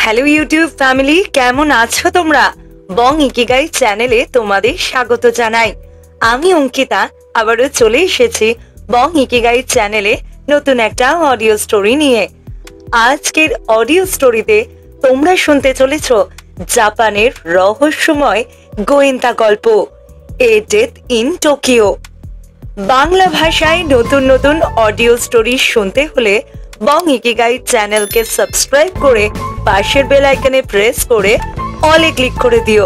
Hello YouTube family, কেমন আছো তোমরা? বং ইকিগাই চ্যানেলে তোমাদের স্বাগত জানাই। আমি অঙ্কিতা আবারও চলে এসেছি বং ইকিগাই চ্যানেলে নতুন একটা অডিও স্টোরি নিয়ে। আজকের অডিও স্টোরিতে তোমরা শুনতে চলেছ জাপানের রহস্যময় গোয়েন্দা গল্প a death in Tokyo. Bangla ভাষায় নতুন নতুন অডিও স্টোরি শুনতে হলে বং ইকিগাই চ্যানেলকে সাবস্ক্রাইব করে পাশের বেল আইকনে প্রেস করে অলে ক্লিক করে দিও,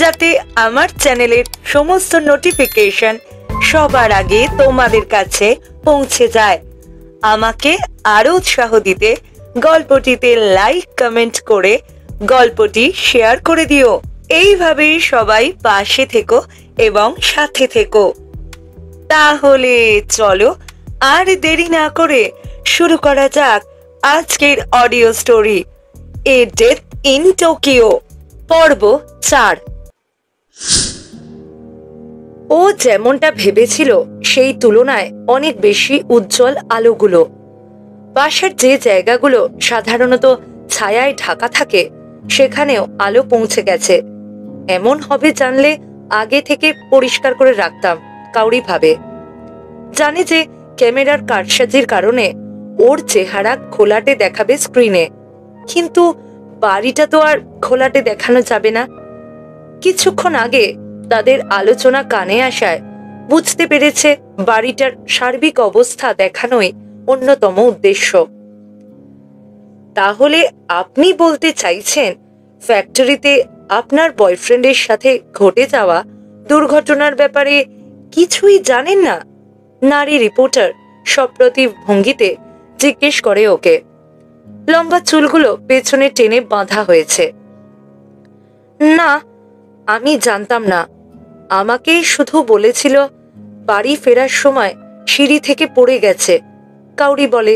যাতে আমার চ্যানেলের সমস্ত নোটিফিকেশন সবার আগে তোমাদের কাছে পৌঁছে যায়। আমাকে আরো উৎসাহ দিতে গল্পটিতে লাইক কমেন্ট করে গল্পটি শেয়ার করে দিও। এইভাবেই সবাই পাশে থেকো এবং সাথে থেকো। তাহলে চলো আর দেরি না করে শুরু করা যাক আজকের audio story a death in Tokyo পর্ব 4। ও যেমনটা ভেবেছিল সেই তুলনায় অনেক বেশি উজ্জ্বল আলোগুলো। বাসার যে জায়গাগুলো সাধারণত ছায়ায় ঢাকা থাকে সেখানেও আলো পৌঁছে গেছে। এমন হবে জানলে আগে থেকে পরিষ্কার করে রাখতাম, কাউরি ভাবে। জানে যে ক্যামেরার কারসাজির কারণে ওর চেহারা ঘোলাটে দেখাবে স্ক্রিনে, কিন্তু বাড়িটা তো আর ঘোলাটে দেখানো যাবে না। কিছুক্ষণ আগে তাদের আলোচনা কানে আসায় বুঝতে পেরেছে বাড়িটার সার্বিক অবস্থা দেখানোই অন্যতম উদ্দেশ্য। তাহলে আপনি বলতে চাইছেন ফ্যাক্টরিতে আপনার বয়ফ্রেন্ডের সাথে ঘটে যাওয়া দুর্ঘটনার ব্যাপারে কিছুই জানেন না? নারী রিপোর্টার সপ্রতিভ ভঙ্গিতে জিজ্ঞেস করে ওকে। লম্বা চুলগুলো পেছনে টেনে বাঁধা হয়েছে। না, আমি জানতাম না। আমাকে শুধু বলেছিল বাড়ি ফেরার সময় সিঁড়ি থেকে পড়ে গেছে। কাউরি বলে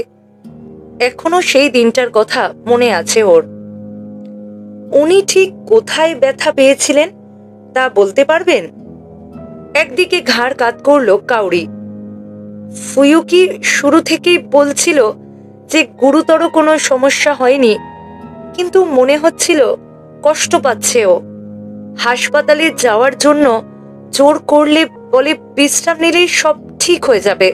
এখনো সেই দিনটার কথা মনে আছে ওর। উনি ঠিক কোথায় ব্যথা পেয়েছিলেন তা বলতে পারবেন? একদিকে ঘাড় কাত করলো কাউরি। ফুয়ুকি শুরু থেকেই বলছিল যে গুরুতর কোনো সমস্যা হয়নি, কিন্তু মনে হচ্ছিল কষ্ট পাচ্ছে ও। হাসপাতালে যাওয়ার জন্য জোর করলে বলে বিশ্রাম নিলেই সব ঠিক হয়ে যাবে।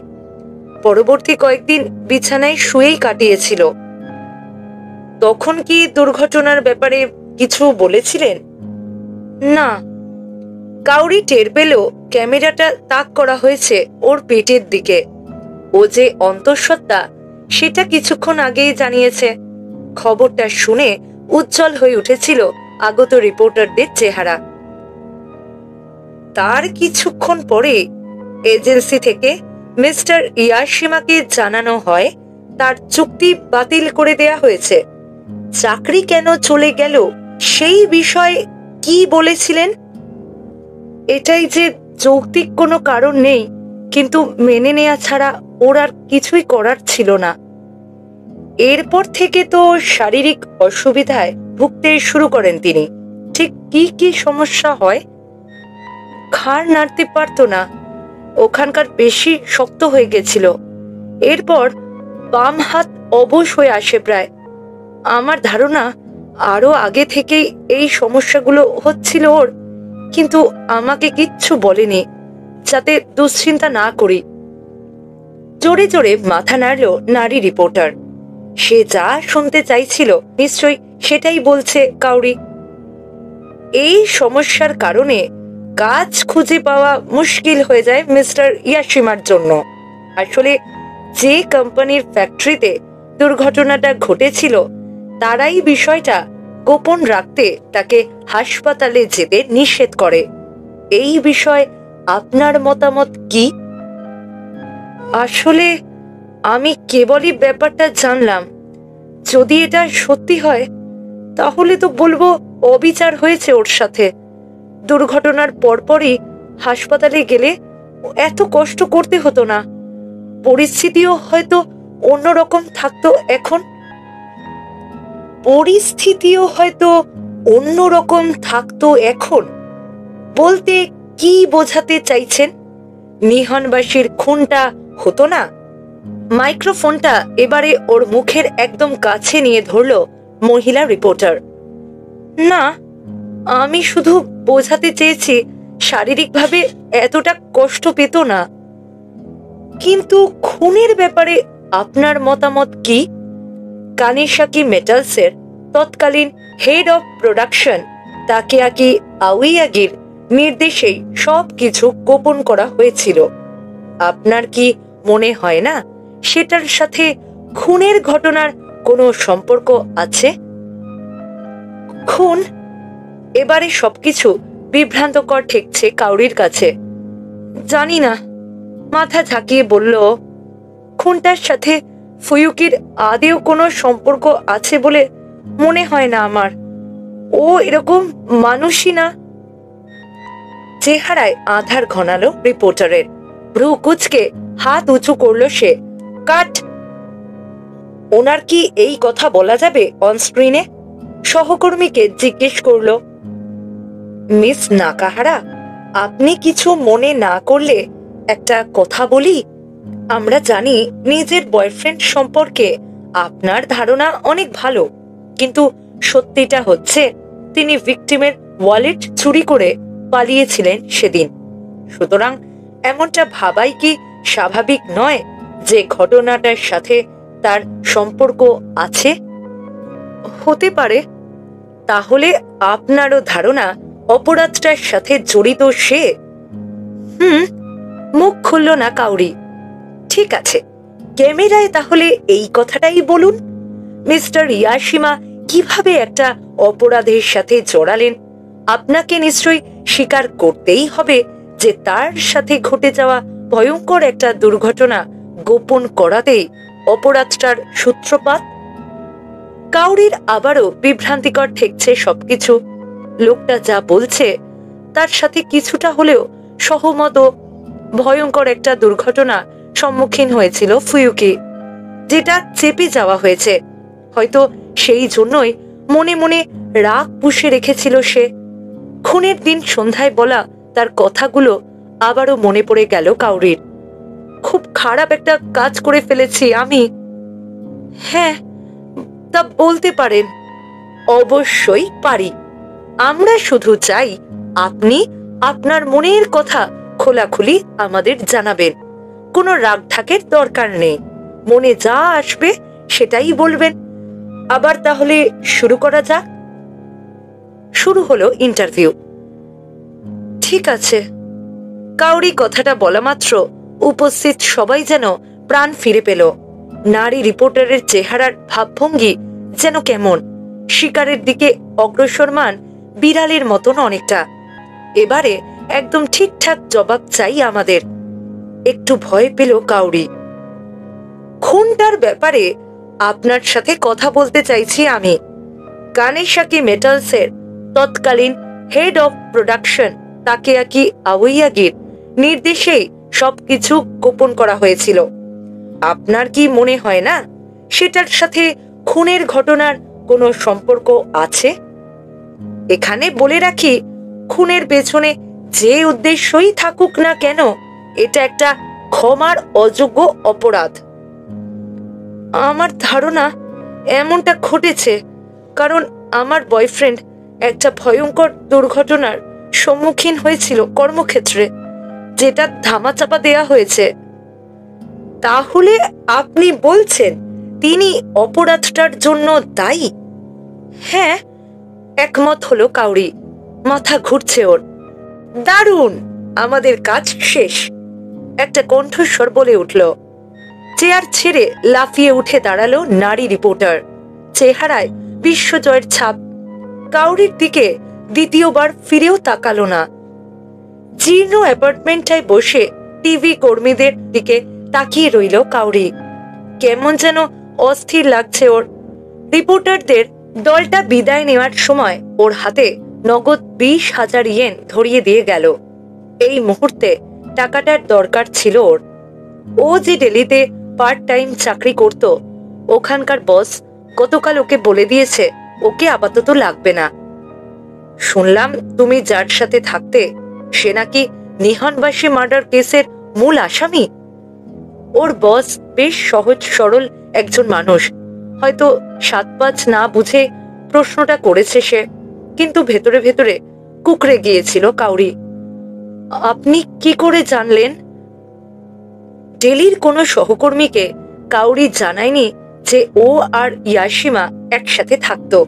পরবর্তী কয়েকদিন বিছানায় শুয়েই কাটিয়েছিল। তখন কি দুর্ঘটনার ব্যাপারে কিছু বলেছিলেন? না। কাউরি টের পেল ক্যামেরাটা তাক করা হয়েছে ওর পেটের দিকে। ও যে অন্তঃসত্ত্বা সেটা কিছুক্ষণ আগেই জানিয়েছে। খবরটা শুনে উজ্জ্বল হয়ে উঠেছিল আগত রিপোর্টারদের চেহারা। তার কিছুক্ষণ পরে এজেন্সি থেকে মিস্টার ইয়াশিমাকে জানানো হয় তার চুক্তি বাতিল করে দেয়া হয়েছে। চাকরি কেন চলে গেল সেই বিষয়ে কি বলেছিলেন? এটাই যে যৌক্তিক কোনো কারণ নেই, কিন্তু মেনে নেওয়া ছাড়া ওর আর কিছুই করার ছিল না। এরপর থেকে তো শারীরিক অসুবিধায় ভুগতে শুরু করেন তিনি। ঠিক কি কি সমস্যা হয়? ঘাড় নাড়তে পারতো না, ওখানকার পেশি শক্ত হয়ে গেছিল। এরপর বাম হাত অবশ হয়ে আসে প্রায়। আমার ধারণা আরো আগে থেকেই এই সমস্যাগুলো হচ্ছিল ওর, কিন্তু আমাকে কিচ্ছু বলেনি যাতে দুশ্চিন্তা না করি। জোরে জোরে মাথা নাড়ল নারী রিপোর্টার। সে যা শুনতে চাইছিল নিশ্চয়ই সেটাই বলছে কাউরি। এই সমস্যার কারণে কাজ খুঁজে পাওয়া মুশকিল হয়ে যায় মিস্টার ইয়াশিমার জন্য। আসলে যে কোম্পানির ফ্যাক্টরিতে দুর্ঘটনাটা ঘটেছিল তারাই বিষয়টা গোপন রাখতে তাকে হাসপাতালে যেতে নিষেধ করে। এই বিষয়ে আপনার মতামত কি? আসলে আমি কেবলই ব্যাপারটা জানলাম। যদি এটা সত্যি হয় তাহলে তো বলবো অবিচার হয়েছে ওর সাথে। দুর্ঘটনার পরপরই হাসপাতালে গেলে এত কষ্ট করতে হতো না। পরিস্থিতিও হয়তো অন্যরকম থাকতো এখন। পরিস্থিতিও হয়তো অন্যরকম থাকতো এখন বলতে কি বোঝাতে চাইছেন? নিহনবাসীর খুনটা হতো না? মাইক্রোফোনটা এবারে ওর মুখের একদম কাছে নিয়ে ধরল মহিলা রিপোর্টার। না, আমি শুধু বোঝাতে চেয়েছি শারীরিকভাবে এতটা কষ্ট পেত না। কিন্তু খুনের ব্যাপারে আপনার মতামত কি? কানিশাকি মেটালসের তৎকালীন হেড অফ প্রোডাকশন তাকেয়াকি আওয়াইয়াগির নির্দেশেই সবকিছু গোপন করা হয়েছিল। আপনার কি মনে হয় না সেটার সাথে খুনের ঘটনার কোনো সম্পর্ক আছে? খুন? এবারে সবকিছু বিভ্রান্তকর ঠেকছে কাউরির কাছে। জানি না, মাথা ঝাঁকিয়ে বলল। খুনটার সাথে ফুয়ুকির আদেও কোনো সম্পর্ক আছে বলে মনে হয় না আমার। ও এরকম মানুষই না। চেহারায় আধার ঘনালো রিপোর্টারের। ভ্রু কুচকে হাত উঁচু করলো সে। কাট। ওনার কি এই কথা বলা যাবে অনস্ক্রিনে? সহকর্মীকে জিজ্ঞেস করলো। মিস নাকাহারা, আপনি কিছু মনে না করলে একটা কথা বলি। আমরা জানি নিজের বয়ফ্রেন্ড সম্পর্কে আপনার ধারণা অনেক ভালো, কিন্তু সত্যিটা হচ্ছে তিনি ভিকটিমের ওয়ালেট চুরি করে পালিয়েছিলেন সেদিন। সুতরাং এমনটা ভাবাই কি স্বাভাবিক নয় যে ঘটনাটার সাথে তার সম্পর্ক আছে? হতে পারে। তাহলে আপনারও ধারণা অপরাধটার সাথে জড়িত সে? মুখ খুলল না কাউরি। ঠিক আছে, ক্যামেরায় তাহলে এই কথাটাই বলুন। মিস্টার ইয়াশিমা কিভাবে একটা অপরাধের সাথে জড়ালেন? আপনাকে নিশ্চয়ই স্বীকার করতেই হবে যে তার সাথে ঘটে যাওয়া ভয়ঙ্কর একটা দুর্ঘটনা গোপন করাতেই অপরাধটার সূত্রপাত। কাউরির আবারও বিভ্রান্তিকর ঠেকছে সবকিছু। লোকটা যা বলছে তার সাথে কিছুটা হলেও সহমত। ভয়ঙ্কর একটা দুর্ঘটনা সম্মুখীন হয়েছিল ফুয়ুকি, যেটা চেপে যাওয়া হয়েছে। হয়তো সেই জন্যই মনে মনে রাগ পুষে রেখেছিল সে। খুনের দিন সন্ধ্যায় বলা তার কথাগুলো আবারও মনে পড়ে গেল কাউরির। খুব খারাপ একটা কাজ করে ফেলেছি আমি। হ্যাঁ, তা বলতে পারেন। অবশ্যই পারি। আমরা শুধু চাই আপনি আপনার মনের কথা খোলাখুলি আমাদের জানাবেন। কোনো রাগ ঢাকের দরকার নেই। মনে যা আসবে সেটাই বলবেন। আবার তাহলে শুরু করা যাক। শুরু হলো ইন্টারভিউ। ঠিক আছে। কাউরি কথাটা বলা মাত্র উপস্থিত সবাই যেন প্রাণ ফিরে পেল। নারী রিপোর্টারের চেহারার ভাবভঙ্গি যেন কেমন শিকারের দিকে অগ্রসরমান বিড়ালের মতন অনেকটা। এবারে একদম ঠিকঠাক জবাব চাই আমাদের। একটু ভয় পেল কাউরি। খুনটার ব্যাপারে আপনার সাথে কথা বলতে চাইছি আমি। কানিশাকি মেটালসের তৎকালীন হেড অফ প্রোডাকশন তাকেয়াকি আওয়াইয়াগির নির্দেশেই সবকিছু গোপন করা হয়েছিল। আপনার কি মনে হয় না সেটার সাথে খুনের ঘটনার কোনো সম্পর্ক আছে? এখানে বলে রাখি, খুনের পেছনে যে উদ্দেশ্যই থাকুক না কেন, এটা একটা ক্ষমার অযোগ্য অপরাধ। আমার ধারণা এমনটা ঘটেছে কারণ আমার বয়ফ্রেন্ড একটা ভয়ঙ্কর দুর্ঘটনার সম্মুখীন হয়েছিল কর্মক্ষেত্রে, যেটা ধামাচাপা দেয়া হয়েছে। তাহলে আপনি বলছেন তিনি অপরাধটার জন্য দায়ী? হ্যাঁ, একমত হলো কাউরি। মাথা ঘুরছে ওর। দারুণ, আমাদের কাজ শেষ। একটা কণ্ঠস্বর বলে উঠল। চেয়ার ছেড়ে লাফিয়ে উঠে দাঁড়ালো নারী রিপোর্টার। চেহারায় বিশ্বজয়ের ছাপ। কাউরির দিকে দ্বিতীয়বার ফিরেও তাকালো না। জীর্ণ অ্যাপার্টমেন্টটায় বসে টিভি কর্মীদের দিকে তাকিয়ে রইল কাউরি। কেমন যেন অস্থির লাগছে ওর। রিপোর্টারদের দলটা বিদায় নেওয়ার সময় ওর হাতে নগদ 20,000 ইয়েন ধরিয়ে দিয়ে গেল। এই মুহূর্তে টাকাটার দরকার ছিল ওর। ও যে দিল্লিতে পার্ট টাইম চাকরি করত, ওখানকার বস গতকাল ওকে বলে দিয়েছে ওকে আপাতত লাগবে না। শুনলাম তুমি যার সাথে থাকতে সে নাকি নিহানবাসী মার্ডার কেসের মূল আসামি। ওর বস বেশ সহজ সরল একজন মানুষ। হয়তো 7-5 না বুঝে প্রশ্নটা করেছে সে। কিন্তু ভেতরে ভেতরে কুকড়ে গিয়েছিল কাউরি। আপনি কি করে জানলেন? ডেলির কোনো সহকর্মীকে কাউরি জানায়নি যে ও আর ইয়াশিমা একসাথে থাকতো।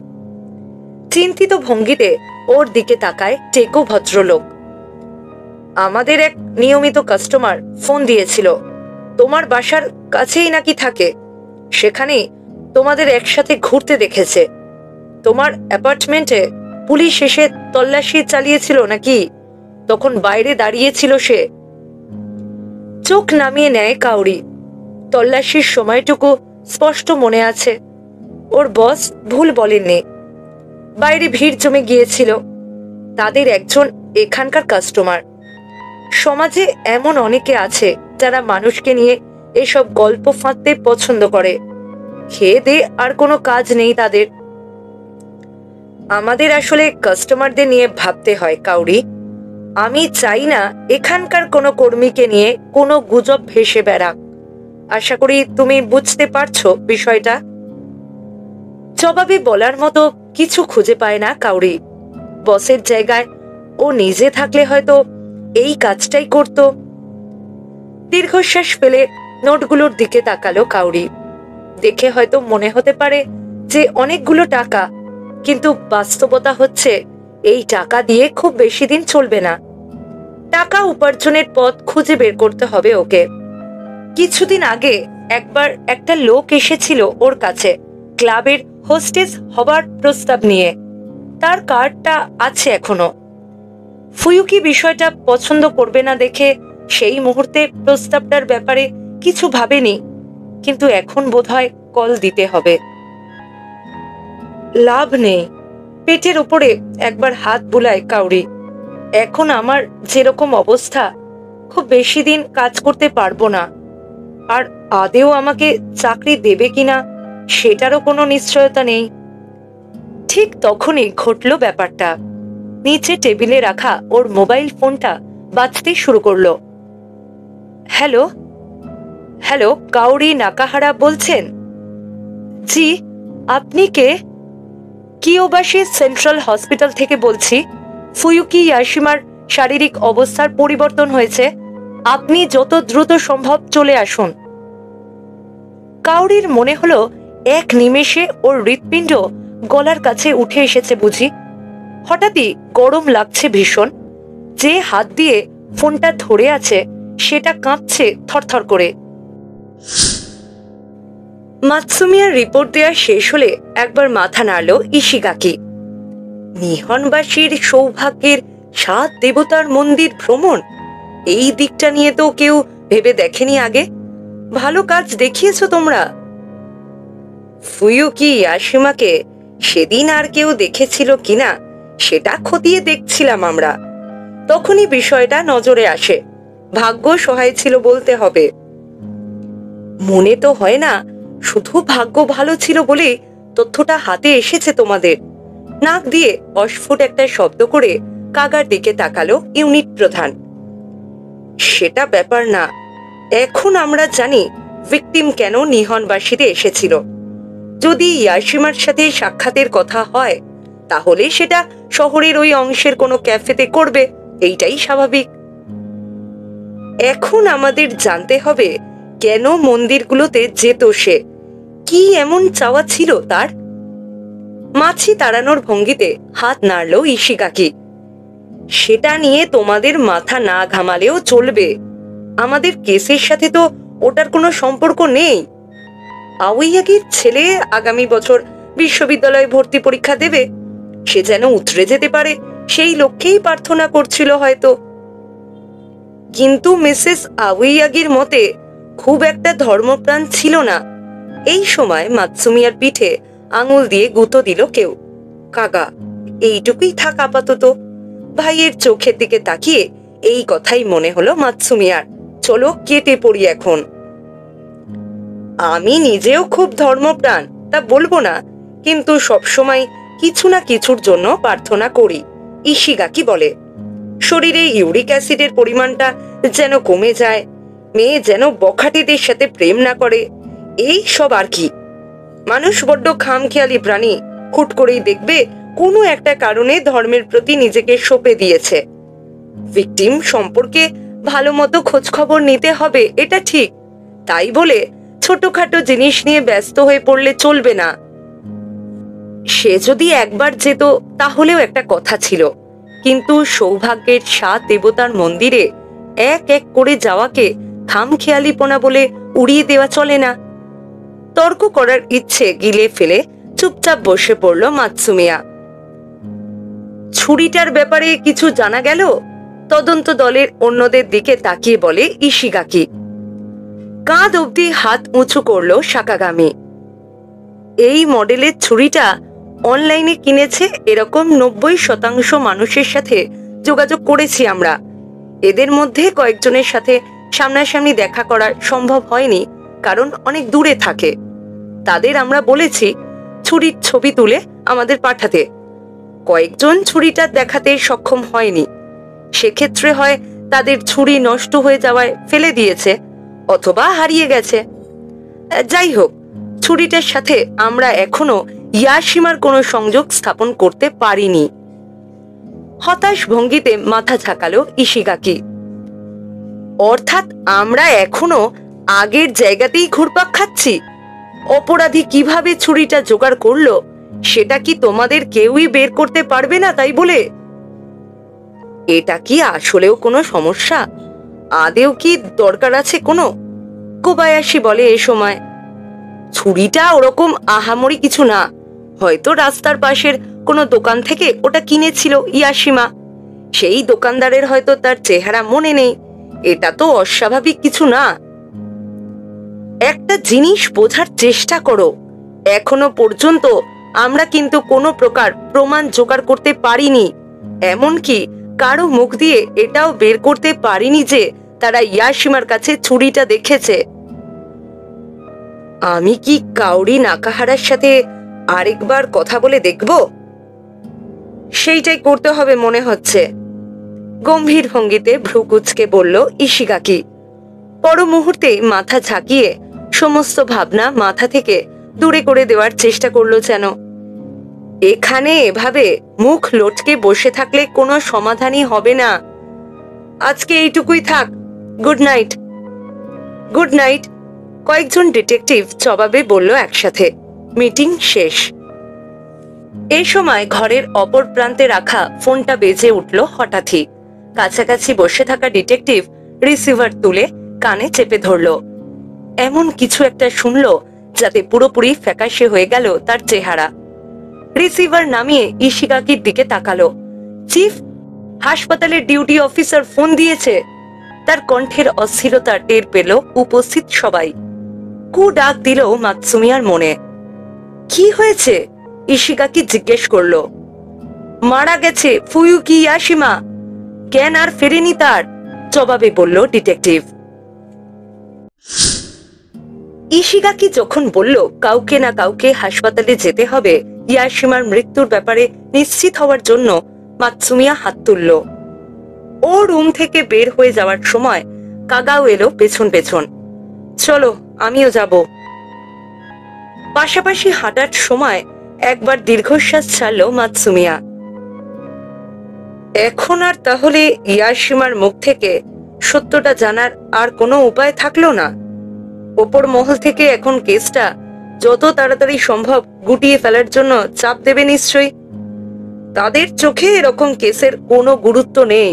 চিন্তিত ভঙ্গিতে ওর দিকে তাকায় টেকো ভদ্রলোক। আমাদের এক নিয়মিত কাস্টমার ফোন দিয়েছিল, তোমার বাসার কাছেই নাকি থাকে, সেখানেই তোমাদের একসাথে ঘুরতে দেখেছে। তোমার অ্যাপার্টমেন্টে পুলিশ এসে তল্লাশি চালিয়েছিল নাকি? তখন বাইরে দাঁড়িয়েছিল সে। চোখ নামিয়ে নেয় কাউরি। তল্লাশির সময়টুকু স্পষ্ট মনে আছে। ওর বস ভুল বলেননি। বাইরে ভিড় জমে গিয়েছিল। তাদের একজন এখানকার কাস্টমার। সমাজে এমন অনেকে আছে যারা মানুষকে নিয়ে এসব গল্প ফাঁদতে পছন্দ করে। খেয়ে দে আর কোনো কাজ নেই তাদের। আমাদের আসলে কাস্টমারদের নিয়ে ভাবতে হয় কাউরি। আমি চাই না এখানকার কোনো কর্মীকে নিয়ে কোনো গুজব ভেসে বেড়াক। আশা করি তুমি বুঝতে পারছো বিষয়টা। জবাবে বলার মতো কিছু খুঁজে পায় না কাউরি। বসের জায়গায় ও নিজে থাকলে হয়তো এই কাজটাই করত। দীর্ঘশ্বাস ফেলে নোটগুলোর দিকে তাকালো কাউরি। দেখে হয়তো মনে হতে পারে যে অনেকগুলো টাকা, কিন্তু বাস্তবতা হচ্ছে এই টাকা দিয়ে খুব বেশি দিন চলবে না। টাকা উপার্জনের পথ খুঁজে বের করতে হবে ওকে। কিছুদিন আগে একবার একটা লোক এসেছিল ওর কাছে ক্লাবের হোস্টেস হবার প্রস্তাব নিয়ে। তার কার্ডটা আছে এখনো। ফুয়ুকি বিষয়টা পছন্দ করবে না দেখে সেই মুহূর্তে প্রস্তাবটার ব্যাপারে কিছু ভাবেনি, কিন্তু এখন বোধহয় কল দিতে হবে। লাভ নেই। পেটের উপরে একবার হাত বুলায় কাউরি। এখন আমার যেরকম অবস্থা, খুব বেশি দিন কাজ করতে পারবো না। আর আদেও আমাকে চাকরি দেবে কিনা সেটারও কোনো নিশ্চয়তা নেই। ঠিক তখনই ঘটল ব্যাপারটা। নিচে টেবিলে রাখা ওর মোবাইল ফোনটা বাজতে শুরু করলো। হ্যালো হ্যালো, কাউরি নাকাহারা বলছেন? জি, আপনি কে? কিয়োবাশি সেন্ট্রাল হসপিটাল থেকে বলছি। ফুয়ুকি ইয়াশিমার শারীরিক অবস্থার পরিবর্তন হয়েছে। আপনি যত দ্রুত সম্ভব চলে আসুন। কাউরির মনে হলো এক নিমেষে ওর হৃৎপিণ্ড গলার কাছে উঠে এসেছে বুঝি। হঠাৎই গরম লাগছে ভীষণ। যে হাত দিয়ে ফোনটা ধরে আছে সেটা কাঁপছে থরথর করে। মাতসুমিয়ার রিপোর্ট দেওয়া শেষ হলে একবার মাথা নাড়ল ইশিগাকি। নিহনবাসীর সৌভাগ্যের 7 দেবতার মন্দির ভ্রমণ, এই দিকটা নিয়ে তো কেউ ভেবে দেখেনি আগে। ভালো কাজ দেখিয়েছো তোমরা। ফুয়ুকি ইয়াশিমাকে সেদিন আর কেউ দেখেছিল কিনা সেটা খতিয়ে দেখছিলাম আমরা। তখনই বিষয়টা নজরে আসে। ভাগ্য সহায় ছিল বলতে হবে। মনে তো হয় না শুধু ভাগ্য ভালো ছিল বলে তথ্যটা হাতে এসেছে তোমাদের। নাক দিয়ে অস্ফুট একটা শব্দ করে কাগার দিকে তাকালো ইউনিট প্রধান। সেটা ব্যাপার না। এখন আমরা জানি ভিকটিম কেন নিহনবাসীতে এসেছিল। যদি ইয়াশিমার সাথে সাক্ষাতের কথা হয় তাহলে সেটা শহরের ওই অংশের কোনো ক্যাফেতে করবে, এইটাই স্বাভাবিক। এখন আমাদের জানতে হবে কেন মন্দিরগুলোতে যেত সে, কি এমন চাওয়া ছিল তার। মাছি তাড়ানোর ভঙ্গিতে হাত নাড়ল ইশিগাকি। সেটা নিয়ে তোমাদের মাথা না ঘামালেও চলবে। আমাদের কেসের সাথে তো ওটার কোনো সম্পর্ক নেই। আওয়াইয়াগির ছেলে আগামী বছর বিশ্ববিদ্যালয়ে ভর্তি পরীক্ষা দেবে। সে যেন উতরে যেতে পারে সেই লক্ষ্যেই প্রার্থনা করছিল হয়তো। কিন্তু মিসেস আওয়াইয়াগির মতে খুব একটা ধর্মপ্রাণ ছিল না। এই সময় মাতসুমিয়ার পিঠে আঙুল দিয়ে গুঁতো দিল কেউ। কাগা, এইটুকুই থাক আপাতত। ভাইয়ের চোখের দিকে তাকিয়ে এই কথাই মনে হলো মাতসুমিয়ার। চলো কেটে পড়ি এখন। আমি নিজেও খুব ধর্মপ্রাণ তা বলবো না, কিন্তু সবসময় কিছু না কিছুর জন্য প্রার্থনা করি, ইশিগাকি বলে। শরীরে ইউরিক অ্যাসিডের পরিমাণটা যেন কমে যায়, মেয়ে যেন বখাটেদের সাথে প্রেম না করে, এই সব আর কি। মানুষ বড্ড খামখেয়ালি প্রাণী। হুট করেই দেখবে কোনো একটা কারণে ধর্মের প্রতি নিজেকে সঁপে দিয়েছে। ভিকটিম সম্পর্কে ভালো মতো খোঁজ খবর নিতে হবে, এটা ঠিক। তাই বলে ছোটখাটো জিনিস নিয়ে ব্যস্ত হয়ে পড়লে চলবে না। সে যদি একবার যেত তাহলেও একটা কথা ছিল, কিন্তু সৌভাগ্যের 7 দেবতার মন্দিরে এক এক করে যাওয়াকে খামখেয়ালিপনা বলে উড়িয়ে দেওয়া চলে না। তর্ক করার ইচ্ছে গিলে ফেলে চুপচাপ বসে পড়ল মাতসুমিয়া। ছুরিটার ব্যাপারে কিছু জানা গেল? তদন্ত দলের অন্যদের দিকে তাকিয়ে বলে ইশিগাকি। কাঁধ অবধি হাত উঁচু করল সাকাগামি। এই মডেলের ছুরিটা অনলাইনে কিনেছে এরকম 90% মানুষের সাথে যোগাযোগ করেছি আমরা। এদের মধ্যে কয়েকজনের সাথে সামনাসামনি দেখা করা সম্ভব হয়নি, কারণ অনেক দূরে থাকে। তাদের আমরা বলেছি ছুরির ছবি তুলে আমাদের পাঠাতে। কয়েকজন ছুরিটা দেখাতে সক্ষম হয়নি। সেক্ষেত্রে হয় তাদের ছুরি নষ্ট হয়ে যাওয়ায় ফেলে দিয়েছে, অথবা হারিয়ে গেছে। যাই হোক, ছুরিটার সাথে আমরা এখনো ইয়াশিমার কোনো সংযোগ স্থাপন করতে পারিনি। হতাশ ভঙ্গিতে মাথা ঝাঁকালো ইশিগাকি। অর্থাৎ আমরা এখনো আগের জায়গাতেই ঘুরপাক খাচ্ছি? অপরাধী কিভাবে ছুরিটা জোগাড় করলো সেটা কি তোমাদের কেউই বের করতে পারবে না তাই বলে? এটা কি আসলেও কোনো সমস্যা? আদেও কি দরকার আছে কোনো? কোবায়াশি বলে এ সময়। ছুরিটা ওরকম আহামরি কিছু না, হয়তো রাস্তার পাশের কোনো দোকান থেকে ওটা কিনেছিল ইয়াশিমা। সেই দোকানদারের হয়তো তার চেহারা মনে নেই। এটা তো অস্বাভাবিক কিছু না। একটা জিনিস বোঝার চেষ্টা করো, এখনো পর্যন্ত আমরা কিন্তু কোনো প্রকার প্রমাণ জোগাড় করতে পারিনি। এমনকি কারো মুখ দিয়ে এটাও বের করতে পারিনি যে তারা ইয়াশিমার কাছে ছুরিটা দেখেছে। আমি কি কাউরি নাকাহারার সাথে আরেকবার কথা বলে দেখব? সেইটাই করতে হবে মনে হচ্ছে, গম্ভীর ভঙ্গিতে ভ্রু কুঁচকে বলল ইশিগাকি। পর মুহূর্তে মাথা ঝাঁকিয়ে সমস্ত ভাবনা মাথা থেকে দূরে করে দেওয়ার চেষ্টা করলো যেন। এখানে এভাবে মুখ লটকে বসে থাকলে কোনো সমাধানই হবে না। আজকে এইটুকুই থাক। Good night. গুড নাইট, কয়েকজন ডিটেকটিভ জবাবে বলল একসাথে। মিটিং শেষ। এই সময় ঘরের অপর প্রান্তে রাখা ফোনটা বেজে উঠল হঠাৎই। কাছাকাছি বসে থাকা ডিটেকটিভ রিসিভার তুলে কানে চেপে ধরল। এমন কিছু একটা শুনল যাতে পুরোপুরি ফ্যাকাশে হয়ে গেল তার চেহারা। রিসিভার নামিয়ে ইশিগাকির দিকে তাকালো। চিফ, হাসপাতালের ডিউটি অফিসার ফোন দিয়েছে। তার কণ্ঠের অস্থিরতা টের পেল উপস্থিত সবাই। কু ডাক দিল মাতসুমিয়ার মনে। কি হয়েছে? ইশিগাকি জিজ্ঞেস করল। মারা গেছে ফুয়ুকি ইয়াশিমা, জ্ঞান আর ফেরেনি তার, জবাবে বলল ডিটেকটিভ। ইশিগাকি যখন বলল কাউকে না কাউকে হাসপাতালে যেতে হবে ইয়াশিমার মৃত্যুর ব্যাপারে নিশ্চিত হওয়ার জন্য, মাতসুমিয়া হাত তুলল। ও রুম থেকে বের হয়ে যাওয়ার সময় কাগাও এলো পেছন পেছন। চলো, আমিও যাব। পাশাপাশি হাঁটার সময় একবার দীর্ঘশ্বাস ছাড়ল মাতসুমিয়া। এখন আর তাহলে ইয়াশিমার মুখ থেকে সত্যটা জানার আর কোনো উপায় থাকলো না। ওপর মহল থেকে এখন কেসটা যত তাড়াতাড়ি সম্ভব গুটিয়ে ফেলার জন্য চাপ দেবে নিশ্চয়ই। তাদের চোখে এরকম কেসের কোনো গুরুত্ব নেই।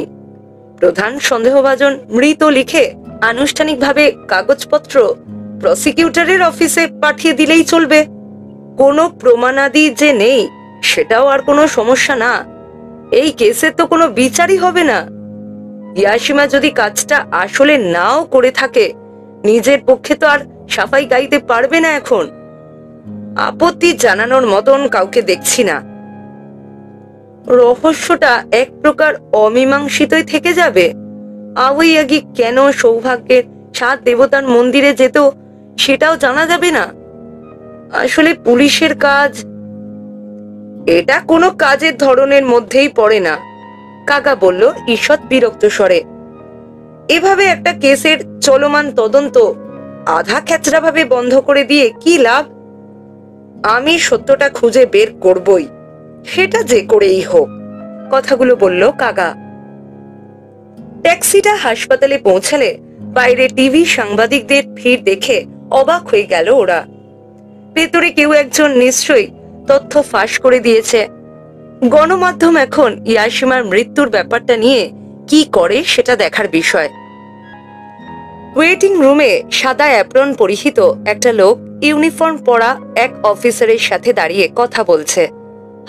প্রধান সন্দেহভাজন মৃত লিখে আনুষ্ঠানিকভাবে কাগজপত্র প্রসিকিউটরের অফিসে পাঠিয়ে দিলেই চলবে। কোনো প্রমাণাদি যে নেই সেটাও আর কোনো সমস্যা না। এই কেসে তো কোনো বিচারই হবে না। ইয়াশিমা যদি কাজটা আসলে নাও করে থাকে, নিজের পক্ষে তো আর সাফাই গাইতে পারবে না এখন। আপত্তি জানানোর মতন কাউকে দেখছি না। রহস্যটা এক প্রকার অমীমাংসিতই থেকে যাবে। আওয়াইয়াগি কেন সৌভাগ্যের 7 দেবতার মন্দিরে যেত সেটাও জানা যাবে না। আসলে পুলিশের কাজ এটা কোনো কাজের ধরনের মধ্যেই পড়ে না, কাকা বলল ঈষৎ বিরক্ত স্বরে। এভাবে একটা কেসের চলমান তদন্ত আধা খেচড়া ভাবে বন্ধ করে দিয়ে কি লাভ? আমি সত্যটা খুঁজে বের করবই, সেটা যে করেই হোক, কথাগুলো বলল কাগা। ট্যাক্সিটা হাসপাতালে পৌঁছালে বাইরে টিভি সাংবাদিকদের ভিড় দেখে অবাক হয়ে গেল ওরা। ভেতরে কেউ একজন নিশ্চয়ই তথ্য ফাঁস করে দিয়েছে। গণমাধ্যম এখন ইয়াশিমার মৃত্যুর ব্যাপারটা নিয়ে কি করে সেটা দেখার বিষয়। ওয়েটিং রুমে সাদা অ্যাপ্রন পরিহিত একটা লোক ইউনিফর্ম পরা এক অফিসারের সাথে দাঁড়িয়ে কথা বলছে।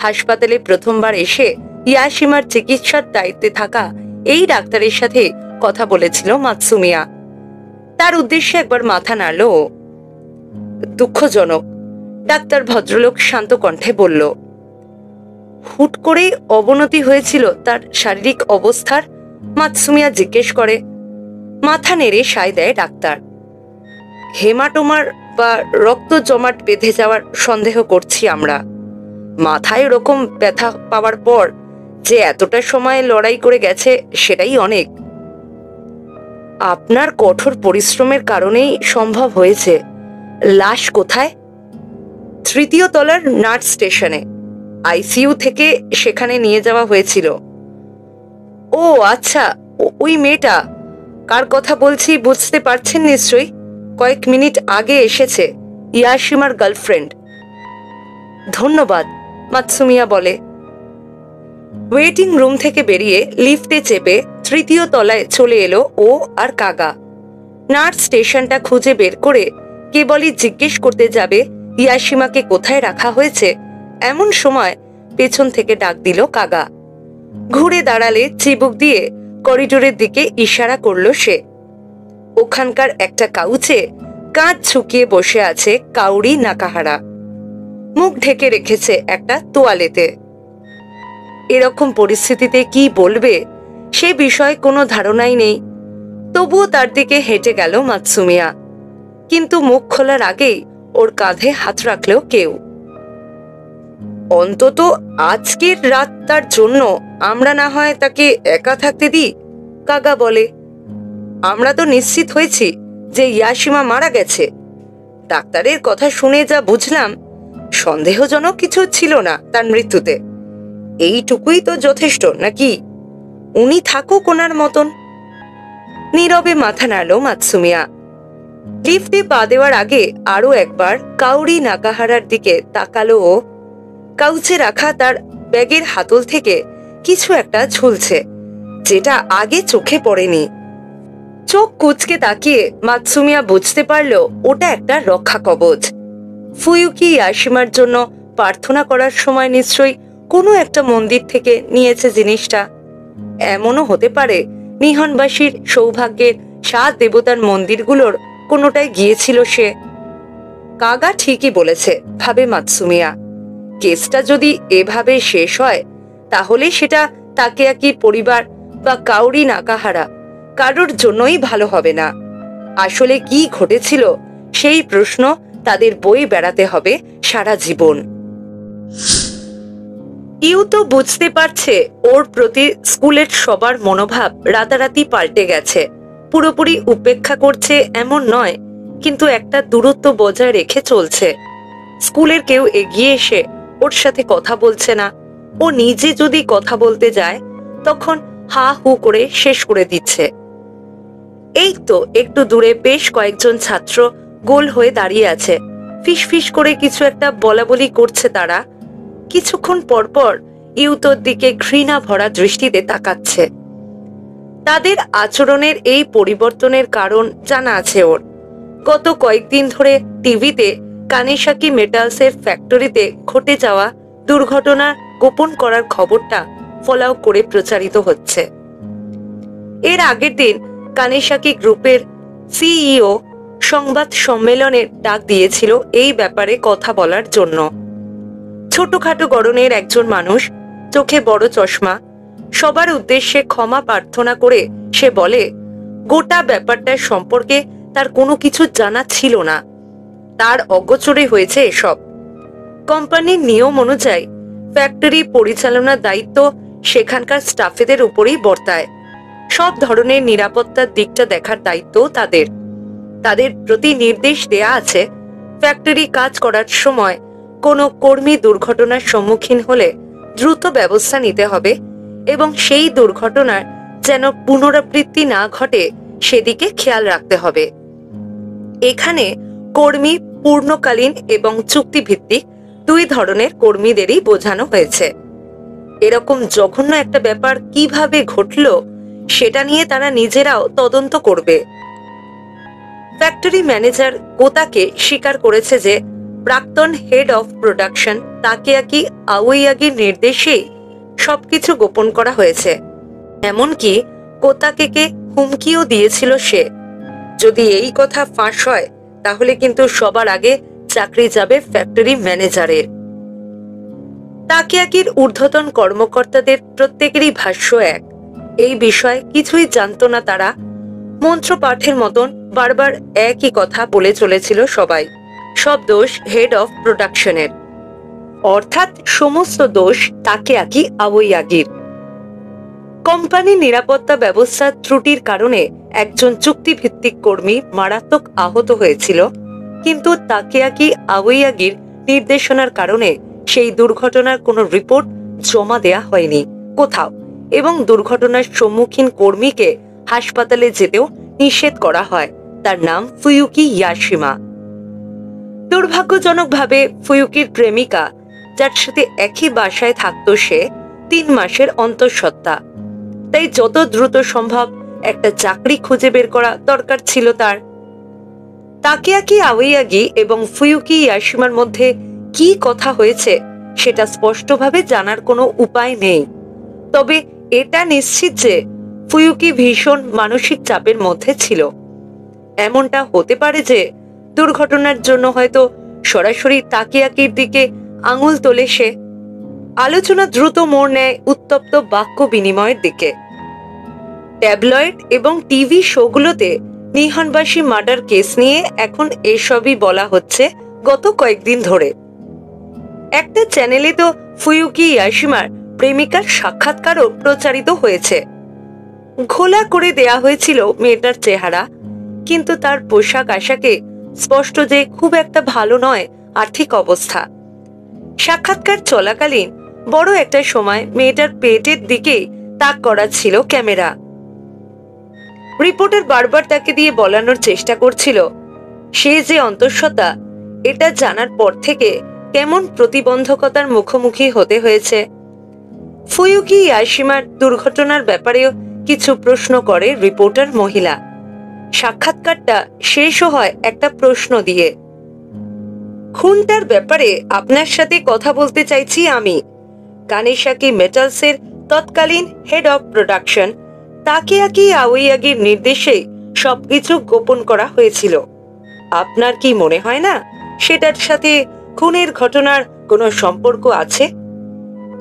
হাসপাতালে প্রথমবার এসে ইয়াশিমার চিকিৎসার দায়িত্বে থাকা এই ডাক্তারের সাথে কথা বলেছিল মাতসুমিয়া। তার উদ্দেশ্যে একবার মাথা নাড়ল। দুঃখজনক, ডাক্তার ভদ্রলোক শান্ত কণ্ঠে বলল। হুট করেই অবনতি হয়েছিল তার শারীরিক অবস্থার? মাতসুমিয়া জিজ্ঞেস করে। মাথা নেড়ে সায় দেয় ডাক্তার। হেমাটোমার বা রক্ত জমাট বেঁধে যাওয়ার সন্দেহ করছি আমরা। মাথায় এরকম ব্যথা পাওয়ার পর যে এতটা সময় লড়াই করে গেছে সেটাই অনেক। আপনার কঠোর পরিশ্রমের কারণেই সম্ভব হয়েছে। লাশ কোথায়? 3য় তলার নার্স স্টেশনে। আইসিইউ থেকে সেখানে নিয়ে যাওয়া হয়েছিল। ও আচ্ছা, ওই মেয়েটা কার কথা বলছি বুঝতে পারছেন নিশ্চয়ই। কয়েক মিনিট আগে এসেছে, ইয়াশিমার গার্লফ্রেন্ড। ধন্যবাদ, মাতসুমিয়া বলে। ওয়েটিং রুম থেকে বেরিয়ে লিফটে চেপে 3য় তলায় চলে এলো ও আর কাগা। নার্স স্টেশনটা খুঁজে বের করে কেবলই জিজ্ঞেস করতে যাবে ইয়াশিমাকে কোথায় রাখা হয়েছে, এমন সময় পেছন থেকে ডাক দিল কাগা। ঘুরে দাঁড়ালে চিবুক দিয়ে করিডোরের দিকে ইশারা করল সে। ওখানকার একটা কাউচে কাঁধ ঝুঁকিয়ে বসে আছে কাউরি নাকাহারা। মুখ ঢেকে রেখেছে একটা তোয়ালেতে। এরকম পরিস্থিতিতে কি বলবে সে বিষয়ে কোনো ধারণাই নেই। তবুও তার দিকে হেঁটে গেল মাতসুমিয়া। কিন্তু মুখ খোলার আগেই ওর কাঁধে হাত রাখলেও কেউ। অন্তত আজকের রাতটার জন্য আমরা না হয় তাকে একা থাকতে দিই, কাগা বলে। আমরা তো নিশ্চিত হয়েছি যে ইয়াশিমা মারা গেছে। ডাক্তারের কথা শুনে যা বুঝলাম, সন্দেহজনক কিছু ছিল না তার মৃত্যুতে। এইটুকুই তো যথেষ্ট নাকি? উনি থাকুক ওনার মতন। নীরবে মাথা নাড়ল মাতসুমিয়া। লিফটে পা দেওয়ার আগে আরো একবার কাউরি নাকাহারার দিকে তাকালো ও। কাউচে রাখা তার ব্যাগের হাতল থেকে কিছু একটা ঝুলছে, যেটা আগে চোখে পড়েনি। চোখ কুচকে তাকিয়ে মাতসুমিয়া বুঝতে পারল ওটা একটা রক্ষা কবচ। ফুয়ুকি ইয়াশিমার জন্য প্রার্থনা করার সময় নিশ্চয়ই কোনো একটা মন্দির থেকে নিয়েছে জিনিসটা। এমনও হতে পারে নিহনবাসীর সৌভাগ্যের 7 দেবতার মন্দিরগুলোর কোনোটায় গিয়েছিল সে। কাগা ঠিকই বলেছে, ভাবে মাতসুমিয়া। কেসটা যদি এভাবে শেষ হয় তাহলে সেটা তাকেয়াকির পরিবার বা কাউরি নাকাহারা কারোর জন্যই ভালো হবে না। আসলে কি ঘটেছিল সেই প্রশ্ন তাদের বই বেড়াতে হবে সারা জীবন। ইউ তো বুঝতে পারছে ওর প্রতি স্কুলের সবার মনোভাব রাতারাতি পাল্টে গেছে। পুরোপুরি উপেক্ষা করছে এমন নয়, কিন্তু একটা দূরত্ব বজায় রেখে চলছে। স্কুলের কেউ এগিয়ে এসে ওর সাথে কথা বলছে না। ও নিজে যদি কথা বলতে যায় তখন হা হু করে শেষ করে দিচ্ছে। এই তো একটু দূরে বেশ কয়েকজন ছাত্র গোল হয়ে দাঁড়িয়ে আছে। ফিসফিস করে কিছু একটা বলাবলি করছে তারা। কিছুক্ষণ পরপর ইউতোর দিকে ঘৃণা ভরা দৃষ্টিতে তাকাচ্ছে। তাদের আচরণের এই পরিবর্তনের কারণ জানা আছে ওর। গত কয়েকদিন ধরে টিভিতে কানেসাকি মেটালসের ফ্যাক্টরিতে ঘটে যাওয়া দুর্ঘটনা গোপন করার খবরটা ফলাও করে প্রচারিত হচ্ছে। এর আগের দিন কানেসাকি গ্রুপের সিইও সংবাদ সম্মেলনের ডাক দিয়েছিল এই ব্যাপারে কথা বলার জন্য। ছোটখাটো গড়নের একজন মানুষ, চোখে বড় চশমা, সবার উদ্দেশ্যে ক্ষমা প্রার্থনা করে সে বলে, গোটা ব্যাপারটার সম্পর্কে তার কোনো কিছু জানা ছিল না। তার অগোচরে হয়েছে এসব। কোম্পানির নিয়ম অনুযায়ী ফ্যাক্টরি পরিচালনার দায়িত্ব সেখানকার স্টাফেদের উপরেই বর্তায়। সব ধরনের নিরাপত্তার দিকটা দেখার দায়িত্ব তাদের। তাদের প্রতি নির্দেশ দেয়া আছে, ফ্যাক্টরি কাজ করার সময় কোনো কর্মী দুর্ঘটনার সম্মুখীন হলে দ্রুত ব্যবস্থা নিতে হবে এবং সেই দুর্ঘটনার যেন পুনরাবৃত্তি না ঘটে সেদিকে খেয়াল রাখতে হবে। এখানে কর্মী পূর্ণকালীন এবং চুক্তিভিত্তিক দুই ধরনের কর্মীদেরই বোঝানো হয়েছে। এরকম জঘন্য একটা ব্যাপার কিভাবে ঘটলো সেটা নিয়ে তারা নিজেরাও তদন্ত করবে। ফ্যাক্টরি ম্যানেজার কোতাকে স্বীকার করেছে যে প্রাক্তন হেড অফ প্রোডাকশন তাকেয়াকি আওয়াইয়াগির নির্দেশেই সবকিছু গোপন করা হয়েছে। এমনকি কোতাকেকে হুমকিও দিয়েছিল সে, যদি এই কথা ফাঁস হয় তাহলে কিন্তু সবার আগে চাকরি যাবে ফ্যাক্টরি ম্যানেজারের। তাকেয়াকির ঊর্ধ্বতন কর্মকর্তাদের প্রত্যেকেরই ভাষ্য এক, এই বিষয়ে কিছুই জানত না তারা। মন্ত্র পাঠের মতন বারবার একই কথা বলে চলেছিল সবাই, সব দোষ হেড অফ প্রোডাকশনের, অর্থাৎ সমস্ত দোষ তাকেয়াকি আওয়াইয়াগির। কোম্পানির নিরাপত্তা ব্যবস্থার ত্রুটির কারণে একজন চুক্তিভিত্তিক কর্মী মারাত্মক আহত হয়েছিল, কিন্তু তাকেয়াকি আওয়াইয়াগির নির্দেশনার কারণে সেই দুর্ঘটনার কোনো রিপোর্ট জমা দেয়া হয়নি কোথাও, এবং দুর্ঘটনার সম্মুখীন কর্মীকে হাসপাতালে যেতেও নিষেধ করা হয়। তার নাম ফুয়ুকি ইয়াশিমা। দুর্ভাগ্যজনকভাবে ফুয়ুকির প্রেমিকা, যার সাথে একই বাসায় থাকত সে, 3 মাসের অন্তঃসত্ত্বা। তাই যত দ্রুত সম্ভব একটা চাকরি খুঁজে বের করা দরকার ছিল তার। তাকেয়াকি আওয়াইয়াগি এবং ফুয়ুকি ইয়াশিমার মধ্যে কি কথা হয়েছে সেটা স্পষ্টভাবে জানার কোনো উপায় নেই, তবে এটা নিশ্চিত যে ফুয়ুকি ভীষণ মানসিক চাপের মধ্যে ছিল। এমনটা হতে পারে যে দুর্ঘটনার জন্য হয়তো সরাসরি তাকেয়াকির দিকে আঙুল তোলে সে। আলোচনা দ্রুত মোড় নেয় উত্তপ্ত বাক্য বিনিময়ের দিকে। ট্যাবলয়েড এবং টিভি শোগুলোতে নিহানবাসী মার্ডার কেস নিয়ে এখন এসবই বলা হচ্ছে গত কয়েকদিন ধরে। একটা চ্যানেলে তো ফুয়ুকি ইয়াশিমার প্রেমিকার সাক্ষাৎকারও প্রচারিত হয়েছে। ঘোলা করে দেয়া হয়েছিল মেয়েটার চেহারা, কিন্তু তার পোশাক আশাকে স্পষ্ট যে খুব একটা ভালো নয় আর্থিক অবস্থা। সাক্ষাৎকার চলাকালীন বড় একটা সময় মেয়েটার পেটের দিকে তাক করা ছিল ক্যামেরা। রিপোর্টার বারবার তাকে দিয়ে বলানোর চেষ্টা করছিল সে যে অন্তঃসত্ত্বা, এটা জানার পর থেকে কেমন প্রতিবন্ধকতার মুখোমুখি হতে হয়েছে। ফুয়ুকি ইয়াশিমার দুর্ঘটনার ব্যাপারেও কিছু প্রশ্ন করে রিপোর্টার মহিলা। সাক্ষাৎকারটা শেষও হয় একটা প্রশ্ন দিয়ে, খুনটার ব্যাপারে আপনার সাথে কথা বলতে চাইছি আমি, কানেশাকি মেটালসের তৎকালীন হেড অফ প্রোডাকশন তাকেয়াকি আওয়াইয়াগির নির্দেশে সবকিছু গোপন করা হয়েছিল। আপনার কি মনে হয় না সেটার সাথে খুনের ঘটনার কোনো সম্পর্ক আছে?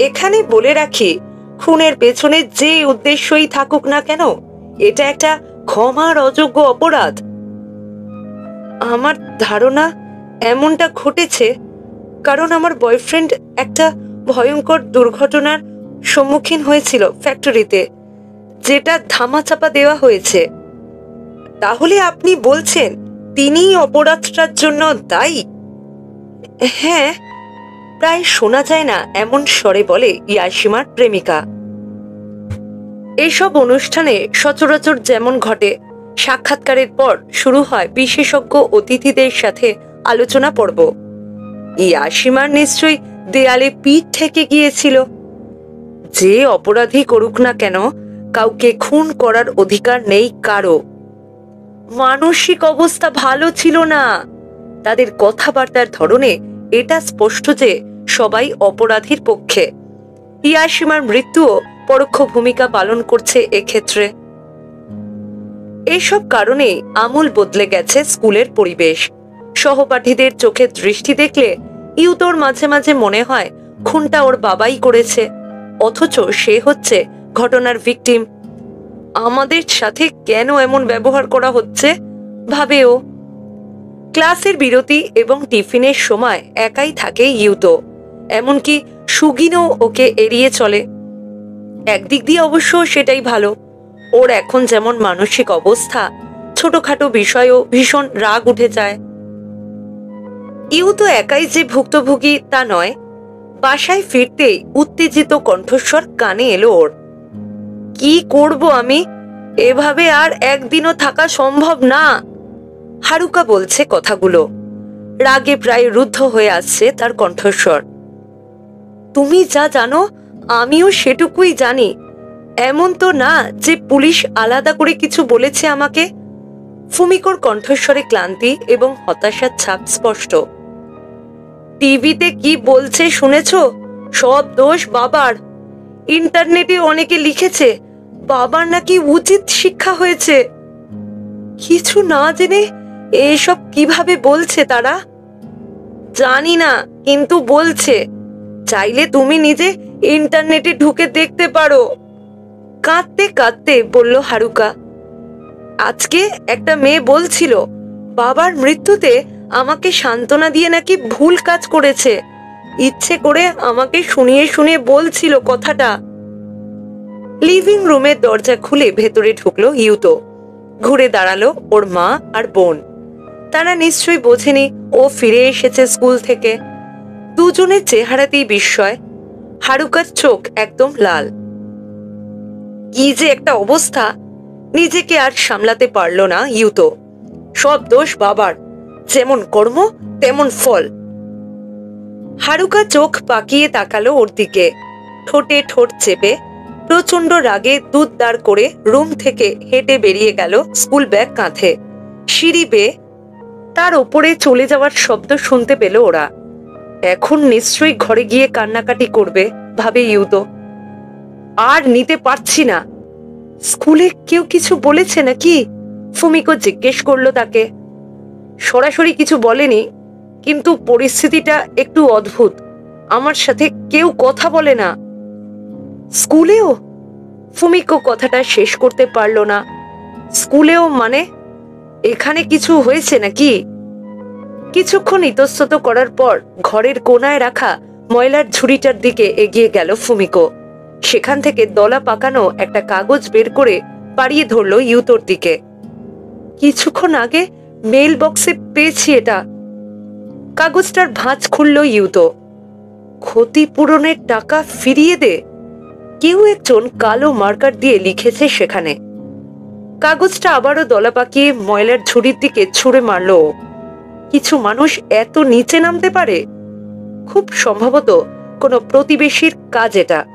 এখানে বলে রাখি, খুনের পেছনে যে উদ্দেশ্যই থাকুক না কেন, এটা একটা ক্ষমার অযোগ্য অপরাধ। আমার ধারণা এমনটা ঘটেছে কারণ আমার বয়ফ্রেন্ড একটা ভয়ঙ্কর দুর্ঘটনার সম্মুখীন হয়েছিল ফ্যাক্টরিতে, যেটা ধামাচাপা দেওয়া হয়েছে। তাহলে আপনি বলছেন তিনিই অপরাধটার জন্য দায়ী? হ্যাঁ, প্রায় শোনা যায় না এমন স্বরে বলে ইয়াশিমার প্রেমিকা। এইসব অনুষ্ঠানে সচরাচর যেমন ঘটে, সাক্ষাৎকারের পর শুরু হয় বিশেষজ্ঞ অতিথিদের সাথে আলোচনা পর্ব। ইয়াশিমার নিশ্চয়ই দেয়ালে পিঠ ঠেকে গিয়েছিল। যে অপরাধী করুক না কেন, কাউকে খুন করার অধিকার নেই কারো। মানসিক অবস্থা ভালো ছিল না। তাদের কথাবার্তার ধরনে এটা স্পষ্ট যে সবাই অপরাধীর পক্ষে। ইয়াশিমার মৃত্যুও পরোক্ষ ভূমিকা পালন করছে এক্ষেত্রে। এইসব কারণেই আমূল বদলে গেছে স্কুলের পরিবেশ। সহপাঠীদের চোখে দৃষ্টি দেখলে ইউতোর মাঝে মাঝে মনে হয় খুনটা ওর বাবাই করেছে, অথচ সে হচ্ছে ঘটনার ভিকটিম। আমাদের সাথে কেন এমন ব্যবহার করা হচ্ছে ভাবে ও। ক্লাসের বিরতি এবং টিফিনের সময় একাই থাকে ইউতো, এমনকি সুগিনও ওকে এড়িয়ে চলে। একদিক দিয়ে অবশ্য সেটাই ভালো। ওর এখন যেমন মানসিক অবস্থা, ছোটখাটো বিষয়েও ভীষণ রাগ উঠে যায়। ইউতো একাই যে ভুক্তভোগী তা নয়, বাসায় ফিরতেই উত্তেজিত কণ্ঠস্বর কানে এলো ওর। কি করব আমি? এভাবে আর একদিনও থাকা সম্ভব না। হারুকা বলছে কথাগুলো। রাগে প্রায় রুদ্ধ হয়ে আসছে তার কণ্ঠস্বর। তুমি যা জানো আমিও সেটুকুই জানি। এমন তো না যে পুলিশ আলাদা করে কিছু বলেছে আমাকে। ফুমিকোর কণ্ঠস্বরে ক্লান্তি এবং হতাশার ছাপ স্পষ্ট। টিভিতে কি বলছে শুনেছ? সব দোষ বাবার। ইন্টারনেটে অনেকে লিখেছে বাবার নাকি উচিত শিক্ষা হয়েছে। কিছু না জেনে এসব কিভাবে বলছে তারা? জানি না, কিন্তু বলছে। চাইলে তুমি নিজে ইন্টারনেটে ঢুকে দেখতে পারো। কাঁদতে কাঁদতে বলল হারুকা। আজকে একটা মেয়ে বলছিল বাবার মৃত্যুতে আমাকে সান্ত্বনা দিয়ে নাকি ভুল কাজ করেছে। ইচ্ছে করে আমাকে শুনিয়ে শুনিয়ে বলছিল কথাটা। লিভিং রুমের দরজা খুলে ভেতরে ঢুকলো ইউতো। ঘুরে দাঁড়ালো ওর মা আর বোন। তারা নিশ্চয়ই বোঝেনি ও ফিরে এসেছে স্কুল থেকে। দুজনের চেহারাতেই বিস্ময়। হারুকার চোখ একদম লাল। কি যে একটা অবস্থা! নিজেকে আর সামলাতে পারল না ইউতো। সব দোষ বাবার। যেমন কর্ম তেমন ফল। হারুকা চোখ পাকিয়ে তাকালো ওর দিকে। ঠোঁটে ঠোঁট চেপে প্রচন্ড রাগে দুধ দাঁড় করে রুম থেকে হেঁটে বেরিয়ে গেল স্কুল ব্যাগ কাঁধে। সিঁড়ি বেয়ে তার ওপরে চলে যাওয়ার শব্দ শুনতে পেল ওরা। এখন নিশ্চয়ই ঘরে গিয়ে কান্নাকাটি করবে ভাবে ইউতো। আর নিতে পারছি না। স্কুলে কেউ কিছু বলেছে নাকি? ফুমিকো জিজ্ঞেস করলো তাকে। সরাসরি কিছু বলেনি, কিন্তু পরিস্থিতিটা একটু অদ্ভুত। আমার সাথে কেউ কথা বলে না। স্কুলেও? ফুমিকো কথাটা শেষ করতে পারল না। স্কুলেও মানে? এখানে কিছু হয়েছে নাকি? কিছুক্ষণ ইতস্তত করার পর ঘরের কোনায় রাখা ময়লার ঝুড়িটার দিকে এগিয়ে গেল ফুমিকো। সেখান থেকে দলা পাকানো একটা কাগজ বের করে পাড়িয়ে ধরল ইউতোর দিকে। কিছুক্ষণ আগে মেল বক্সে পেয়েছি এটা। কাগজটার ভাঁজ খুলল ইউতো। ক্ষতিপূরণের টাকা ফিরিয়ে দে। কেউ একজন কালো মার্কার দিয়ে লিখেছে সেখানে। কাগজটা আবারও দলা পাকিয়ে ময়লার ঝুড়ির দিকে ছুঁড়ে মারল। কিছু মানুষ এত নিচে নামতে পারে? খুব সম্ভবত কোনো প্রতিবেশীর কাজ এটা।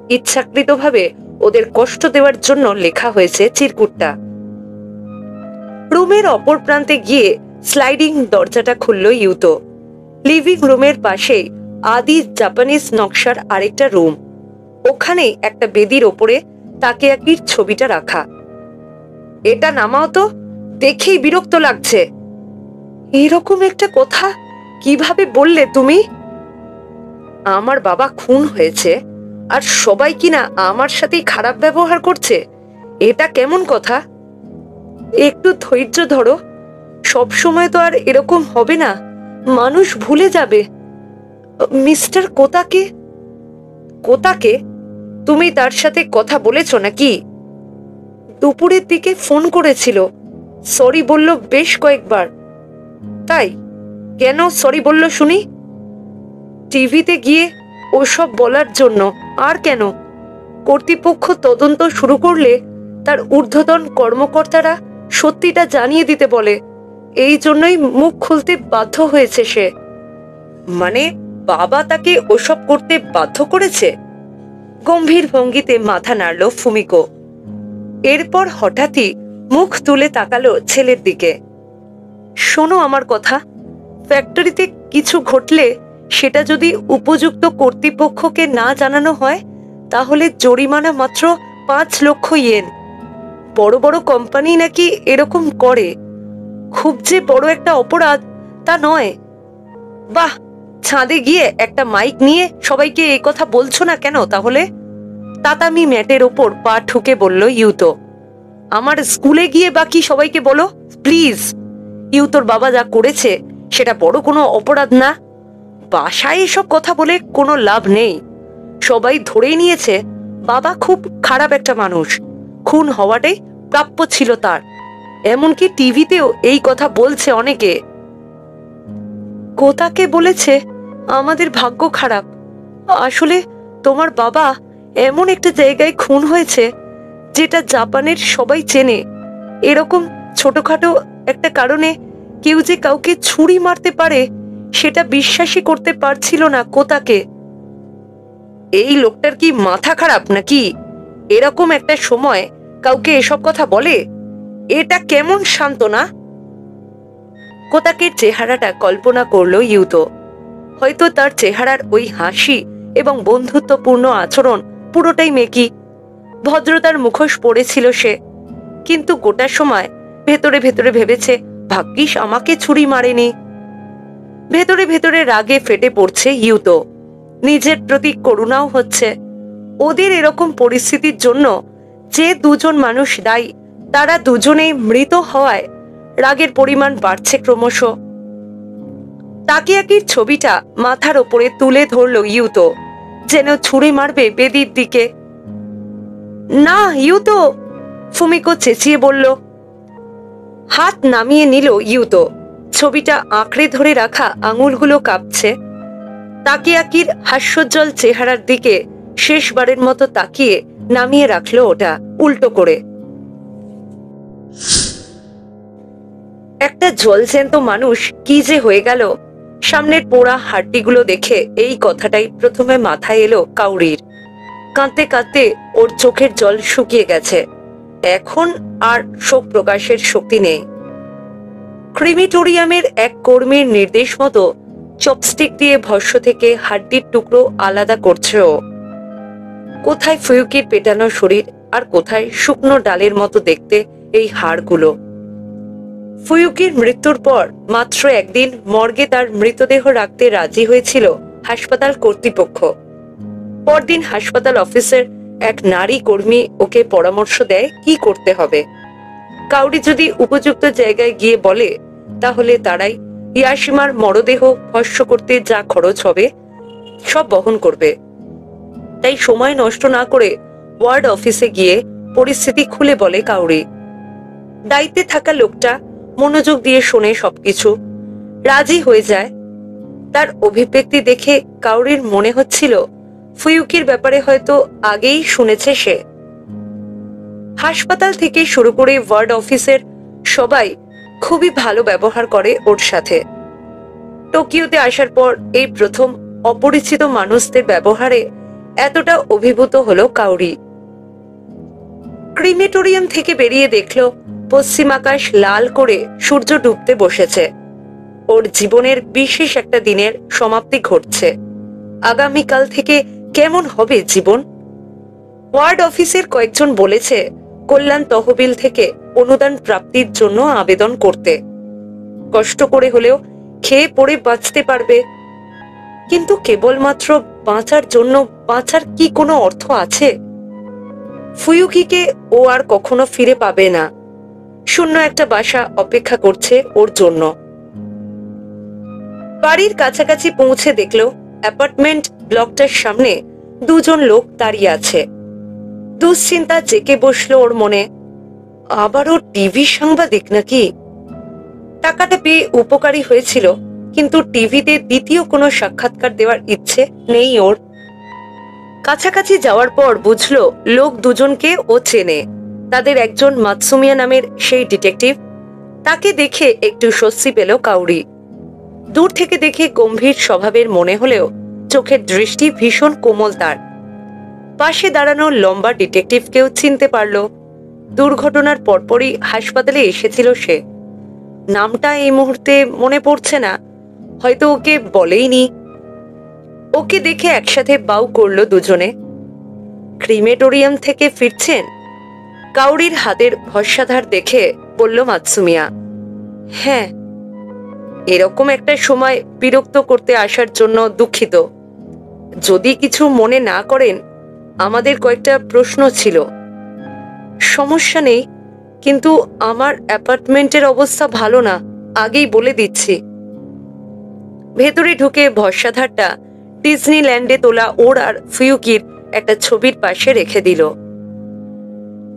ইচ্ছাকৃতভাবে ওদের কষ্ট দেওয়ার জন্য লেখা হয়েছে চিরকুটটা। রুমের অপর প্রান্তে গিয়ে স্লাইডিং দরজাটা খুলল ইউতো। লিভিং রুমের পাশে আদি জাপানিজ নকশার আরেকটা রুম। ওখানে একটা বেদির ওপরে তাকিয়াকির ছবিটা রাখা। এটা নামাও তো, দেখেই বিরক্ত লাগছে। এরকম একটা কথা কিভাবে বললে তুমি? আমার বাবা খুন হয়েছে আর সবাই কিনা আমার সাথেই খারাপ ব্যবহার করছে। এটা কেমন কথা? একটু ধৈর্য ধরো। সব সময় তো আর এরকম হবে না। মানুষ ভুলে যাবে। মিস্টার কোতাকে? কোতাকে? তুমি তার সাথে কথা বলেছ নাকি? দুপুরের দিকে ফোন করেছিল। সরি বলল বেশ কয়েকবার। তাই? কেন সরি বলল শুনি? টিভিতে গিয়ে ওসব বলার জন্য। আর কেন? কর্তৃপক্ষ তদন্ত শুরু করলে তার ঊর্ধ্বতন কর্মকর্তারা সত্যিটা জানিয়ে দিতে বলে। এই জন্যই মুখ খুলতে বাধ্য হয়েছে সে। মানে বাবা তাকে ওসব করতে বাধ্য করেছে? গম্ভীর ভঙ্গিতে মাথা নাড়ল ফুমিকো। এরপর হঠাৎই মুখ তুলে তাকালো ছেলের দিকে। শোনো আমার কথা। ফ্যাক্টরিতে কিছু ঘটলে সেটা যদি উপযুক্ত কর্তৃপক্ষকে না জানানো হয় তাহলে জরিমানা মাত্র 5 লক্ষ ইয়েন। বড় বড় কোম্পানি নাকি এরকম করে। খুব যে বড় একটা অপরাধ তা নয়। বাহ, ছাদে গিয়ে একটা মাইক নিয়ে সবাইকে এই কথা বলছো না কেন তাহলে? তাতামি ম্যাটের ওপর পা ঠুকে বলল ইউতো। আমার স্কুলে গিয়ে বাকি সবাইকে বলো প্লিজ। ইউতোর বাবা যা করেছে সেটা বড় কোনো অপরাধ না। বাসায় এসব কথা বলে কোনো লাভ নেই। সবাই ধরেই নিয়েছে বাবা খুব খারাপ একটা মানুষ। খুন হওয়াটাই প্রাপ্য ছিল তার। এমনকি টিভিতেও এই কথা বলছে অনেকে। কোতাকে বলেছে আমাদের ভাগ্য খারাপ। আসলে তোমার বাবা এমন একটা জায়গায় খুন হয়েছে যেটা জাপানের সবাই চেনে। এরকম ছোটখাটো একটা কারণে কেউ যে কাউকে ছুরি মারতে পারে সেটা বিশ্বাসই করতে পারছিল না কোতাকে। এই লোকটার কি মাথা খারাপ নাকি? এরকম একটা সময় কাউকে এসব কথা বলে? এটা কেমন সান্ত্বনা? কোতাকের চেহারাটা কল্পনা করলো ইউতো। হয়তো তার চেহারার ওই হাসি এবং বন্ধুত্বপূর্ণ আচরণ পুরোটাই মেকি। ভদ্রতার মুখোশ পড়েছিল সে, কিন্তু গোটা সময় ভেতরে ভেতরে ভেবেছে ভাগ্যিস আমাকে ছুরি মারেনি। ভেতরে ভেতরে রাগে ফেটে পড়ছে ইউতো। নিজের প্রতি করুণাও হচ্ছে। ওদের এরকম পরিস্থিতির জন্য যে দুজন মানুষ দায়ী তারা দুজনেই মৃত হওয়ায় রাগের পরিমাণ বাড়ছে ক্রমশ। তাকিয়াকির ছবিটা মাথার ওপরে তুলে ধরল ইউতো, যেন ছুরি মারবে বেদির দিকে। না ইউতো, ফুমিকো চেঁচিয়ে বলল। হাত নামিয়ে নিল ইউতো। ছবিটা আঁকড়ে ধরে রাখা আঙুলগুলো কাঁপছে। তাকিয়াকির হাস্যোজ্জ্বল চেহারার দিকে শেষবারের মতো তাকিয়ে নামিয়ে রাখলো ওটা উল্টো করে। একটা জলজ্যান্ত মানুষ কি যে হয়ে গেল। সামনের পোড়া হাড্ডিগুলো দেখে এই কথাটাই প্রথমে মাথায় এলো কাউরির। কাঁদতে কাঁদতে ওর চোখের জল শুকিয়ে গেছে। এখন আর শোক প্রকাশের শক্তি নেই। ক্রিমিটোরিয়ামের এক কর্মীর নির্দেশ মতো চপস্টিক দিয়ে ভস্য থেকে হাড্ডির টুকরো আলাদা করছে ও। কোথায় ফুয়ুকির পেটানো শরীর আর কোথায় শুকনো ডালের মতো দেখতে এই হাড়গুলো। ফুয়ুকির মৃত্যুর পর মাত্র একদিন মর্গে তার মৃতদেহ রাখতে রাজি হয়েছিল হাসপাতাল কর্তৃপক্ষ। পরদিন হাসপাতাল অফিসের এক নারী কর্মী ওকে পরামর্শ দেয় কি করতে হবে। কাউরি যদি উপযুক্ত জায়গায় গিয়ে বলে তাহলে তারাই ইয়াশিমার মরদেহ ভস্য করতে যা খরচ হবে সব বহন করবে। তাই সময় নষ্ট না করে ওয়ার্ড অফিসে গিয়ে পরিস্থিতি খুলে বলে কাউরি। দায়িত্বে থাকা লোকটা মনোযোগ দিয়ে শোনে সবকিছু, রাজি হয়ে যায়। তার অভিব্যক্তি দেখে কাউরির মনে হচ্ছিল ফুয়ুকির ব্যাপারে হয়তো আগেই শুনেছে সে। হাসপাতাল থেকে শুরু করে ওয়ার্ড অফিসের সবাই খুবই ভালো ব্যবহার করে ওর সাথে। টোকিওতে আসার পর এই প্রথম অপরিচিত মানুষদের ব্যবহারে এতটা অভিভূত হলো কাউরি। ক্রিমেটোরিয়াম থেকে বেরিয়ে দেখলো পশ্চিম আকাশ লাল করে সূর্য ডুবতে বসেছে। ওর জীবনের বিশেষ একটা দিনের সমাপ্তি ঘটছে। আগামীকাল থেকে কেমন হবে জীবন? ওয়ার্ড অফিসের কয়েকজন বলেছে কল্যাণ তহবিল থেকে অনুদান প্রাপ্তির জন্য আবেদন করতে। কষ্ট করে হলেও খেয়ে পড়ে বাঁচতে পারবে। কিন্তু কেবলমাত্র বাঁচার জন্য বাঁচার কি কোনো অর্থ আছে? ফুয়ুকিকে ও আর কখনো ফিরে পাবে না। শূন্য একটা বাসা অপেক্ষা করছে ওর জন্য। বাড়ির কাছাকাছি পৌঁছে দেখলো অ্যাপার্টমেন্ট ব্লকটার সামনে দুজন লোক দাঁড়িয়ে আছে। দুশ্চিন্তা জেকে বসলো ওর মনে। আবারও টিভি সাংবাদিক নাকি? টাকাটা পেয়ে উপকারী হয়েছিল, কিন্তু টিভিতে দ্বিতীয় কোনো সাক্ষাৎকার দেওয়ার ইচ্ছে নেই ওর। কাছাকাছি যাওয়ার পর বুঝলো লোক দুজনকে ও চেনে। তাদের একজন মাতসুমিয়া নামের সেই ডিটেকটিভ। তাকে দেখে একটু স্বস্তি পেল কাউরি। দূর থেকে দেখে গম্ভীর স্বভাবের মনে হলেও চোখের দৃষ্টি ভীষণ কোমল তার। পাশে দাঁড়ানো লম্বা ডিটেকটিভকেও চিনতে পারল। দুর্ঘটনার পরপরই হাসপাতালে এসেছিল সে। নামটা এই মুহূর্তে মনে পড়ছে না, হয়তো ওকে বলেইনি। ওকে দেখে একসাথে বাউ করলো দুজনে। ক্রিমেটোরিয়াম থেকে ফিরছেন? কাউরির হাতের ভস্মাধার দেখে বলল মাতসুমিয়া। হ্যাঁ। এরকম একটা সময় বিরক্ত করতে আসার জন্য দুঃখিত। যদি কিছু মনে না করেন, আমাদের কয়েকটা প্রশ্ন ছিল। সমস্যা নেই, কিন্তু আমার অ্যাপার্টমেন্টের অবস্থা ভালো না, আগেই বলে দিচ্ছি। ভেতরে ঢুকে ভস্মাধারটা ডিজনিল্যান্ডে তোলা ওর আর ফুয়ুকির একটা ছবির পাশে রেখে দিল।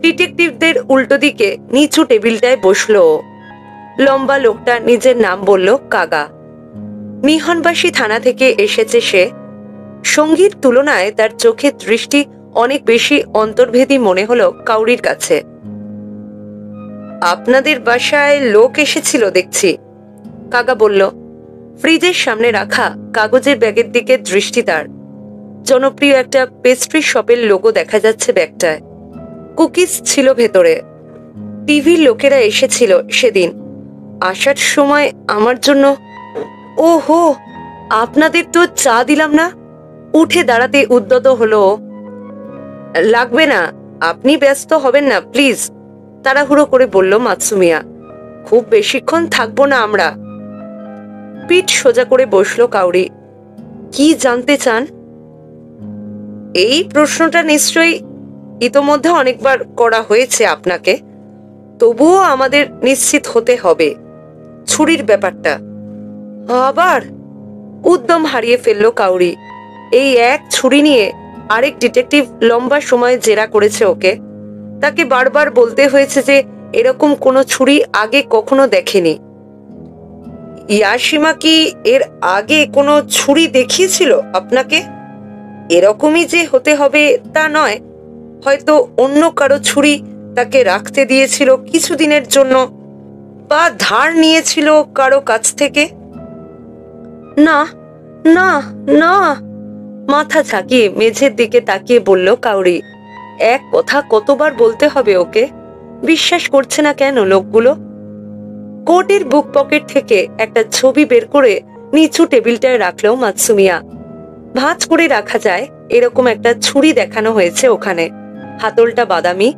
ডিটেকটিভদের উল্টো দিকে নিচু টেবিলটায় বসলো। লম্বা লোকটা নিজের নাম বলল কাগা। নিহনবাসী থানা থেকে এসেছে সে। সঙ্গীর তুলনায় তার চোখের দৃষ্টি অনেক বেশি অন্তর্ভেদী মনে হলো কাউরির কাছে। আপনাদের বাসায় লোক এসেছিল দেখছি, কাকা বলল। ফ্রিজের সামনে রাখা কাগজের ব্যাগের দিকে দৃষ্টি তার। জনপ্রিয় একটা পেস্ট্রি শপের লোগো দেখা যাচ্ছে ব্যাগটায়। কুকিজ ছিল ভেতরে। টিভির লোকেরা এসেছিল সেদিন। আসার সময় আমার জন্য। ও হো, আপনাদের তো চা দিলাম না। উঠে দাঁড়াতে উদ্যত হলো। লাগবে না, আপনি ব্যস্ত হবেন না প্লিজ, তাড়াহুড়ো করে বলল মাতসুমিয়া। খুব বেশিক্ষণ থাকবো না আমরা। পিঠ সোজা করে বসলো কাউরি। কি জানতে চান? এই প্রশ্নটা নিশ্চয়ই ইতোমধ্যে অনেকবার করা হয়েছে আপনাকে, তবুও আমাদের নিশ্চিত হতে হবে। ছুরির ব্যাপারটা আবার। উদ্যম হারিয়ে ফেললো কাউরি। এই এক ছুরি নিয়ে আরেক ডিটেকটিভ লম্বা সময় জেরা করেছে ওকে। তাকে বারবার বলতে হয়েছে যে এরকম কোনো ছুরি আগে কখনো দেখেনি। ইয়াশিমা কি এর আগে কোনো ছুরি দেখিয়েছিল আপনাকে? এরকমই যে হতে হবে তা নয়, হয়তো অন্য কারো ছুরি তাকে রাখতে দিয়েছিল কিছুদিনের জন্য, বা ধার নিয়েছিল কারো কাছ থেকে। না না না, মাথা ঝাঁকিয়ে মেঝের দিকে তাকিয়ে বলল কাউরি। এক কথা কতবার বলতে হবে ওকে? বিশ্বাস করছে না কেন লোকগুলো? কোটের বুক পকেট থেকে একটা ছবি বের করে নিচু টেবিলটায় রাখলো মাতসুমিয়া। ভাঁজ করে রাখা যায় এরকম একটা ছুরি দেখানো হয়েছে ওখানে, হাতলটা বাদামি।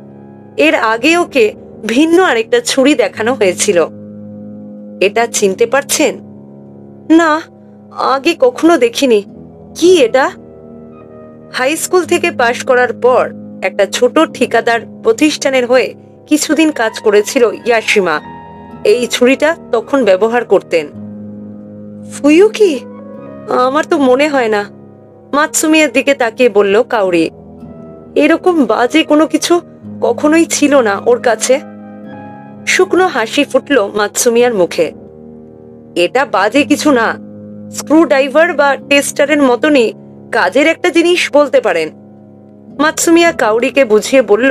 এর আগে ওকে ভিন্ন আরেকটা ছুরি দেখানো হয়েছিল। এটা চিনতে পারছেন? না, আগে কখনো দেখিনি। কি এটা? হাই স্কুল থেকে পাশ করার পর একটা ছোট ঠিকাদার প্রতিষ্ঠানের হয়ে কিছুদিন কাজ করেছিল ইয়াশিমা। এই ছুরিটা তখন ব্যবহার করতেন। ফুয়ুকি? আমার তো মনে হয় না, মাতসুমিয়ার দিকে তাকিয়ে বলল কাউরি। এরকম বাজে কোনো কিছু কখনোই ছিল না ওর কাছে। শুকনো হাসি ফুটল মাতসুমিয়ার মুখে। এটা বাজে কিছু না, স্ক্রু ড্রাইভার বা টেস্টারের মতনই কাজের একটা জিনিস বলতে পারেন। মাতসুমিয়া কাউরিকে বুঝিয়ে বলল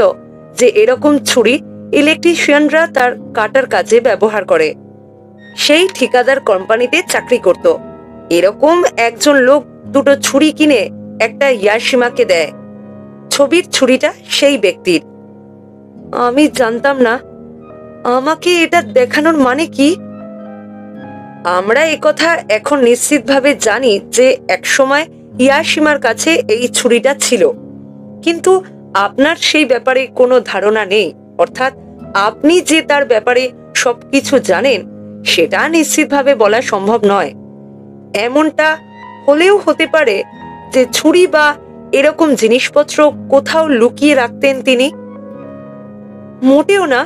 যে এরকম ছুরি ইলেকট্রিশিয়ানরা তার কাটার কাজে ব্যবহার করে। সেই ঠিকাদার কোম্পানিতে চাকরি করত। এরকম একজন লোক দুটো ছুরি কিনে একটা ইয়াশিমাকে দেয়। ছবির ছুরিটা সেই ব্যক্তির। আমি জানতাম না। আমাকে এটা দেখানোর মানে কি? আমরা একথা এখন নিশ্চিতভাবে জানি যে একসময় ইয়াশিমার কাছে এই ছুরিটা ছিল, কিন্তু আপনার সেই ব্যাপারে কোনো ধারণা নেই। অর্থাৎ আপনি যে তার ব্যাপারে সবকিছু জানেন সেটা নিশ্চিতভাবে বলা সম্ভব নয়। এমনটা হলেও হতে পারে যে ছুরি বা এরকম জিনিসপত্র কোথাও লুকিয়ে রাখতেন তিনি। মোটেও না।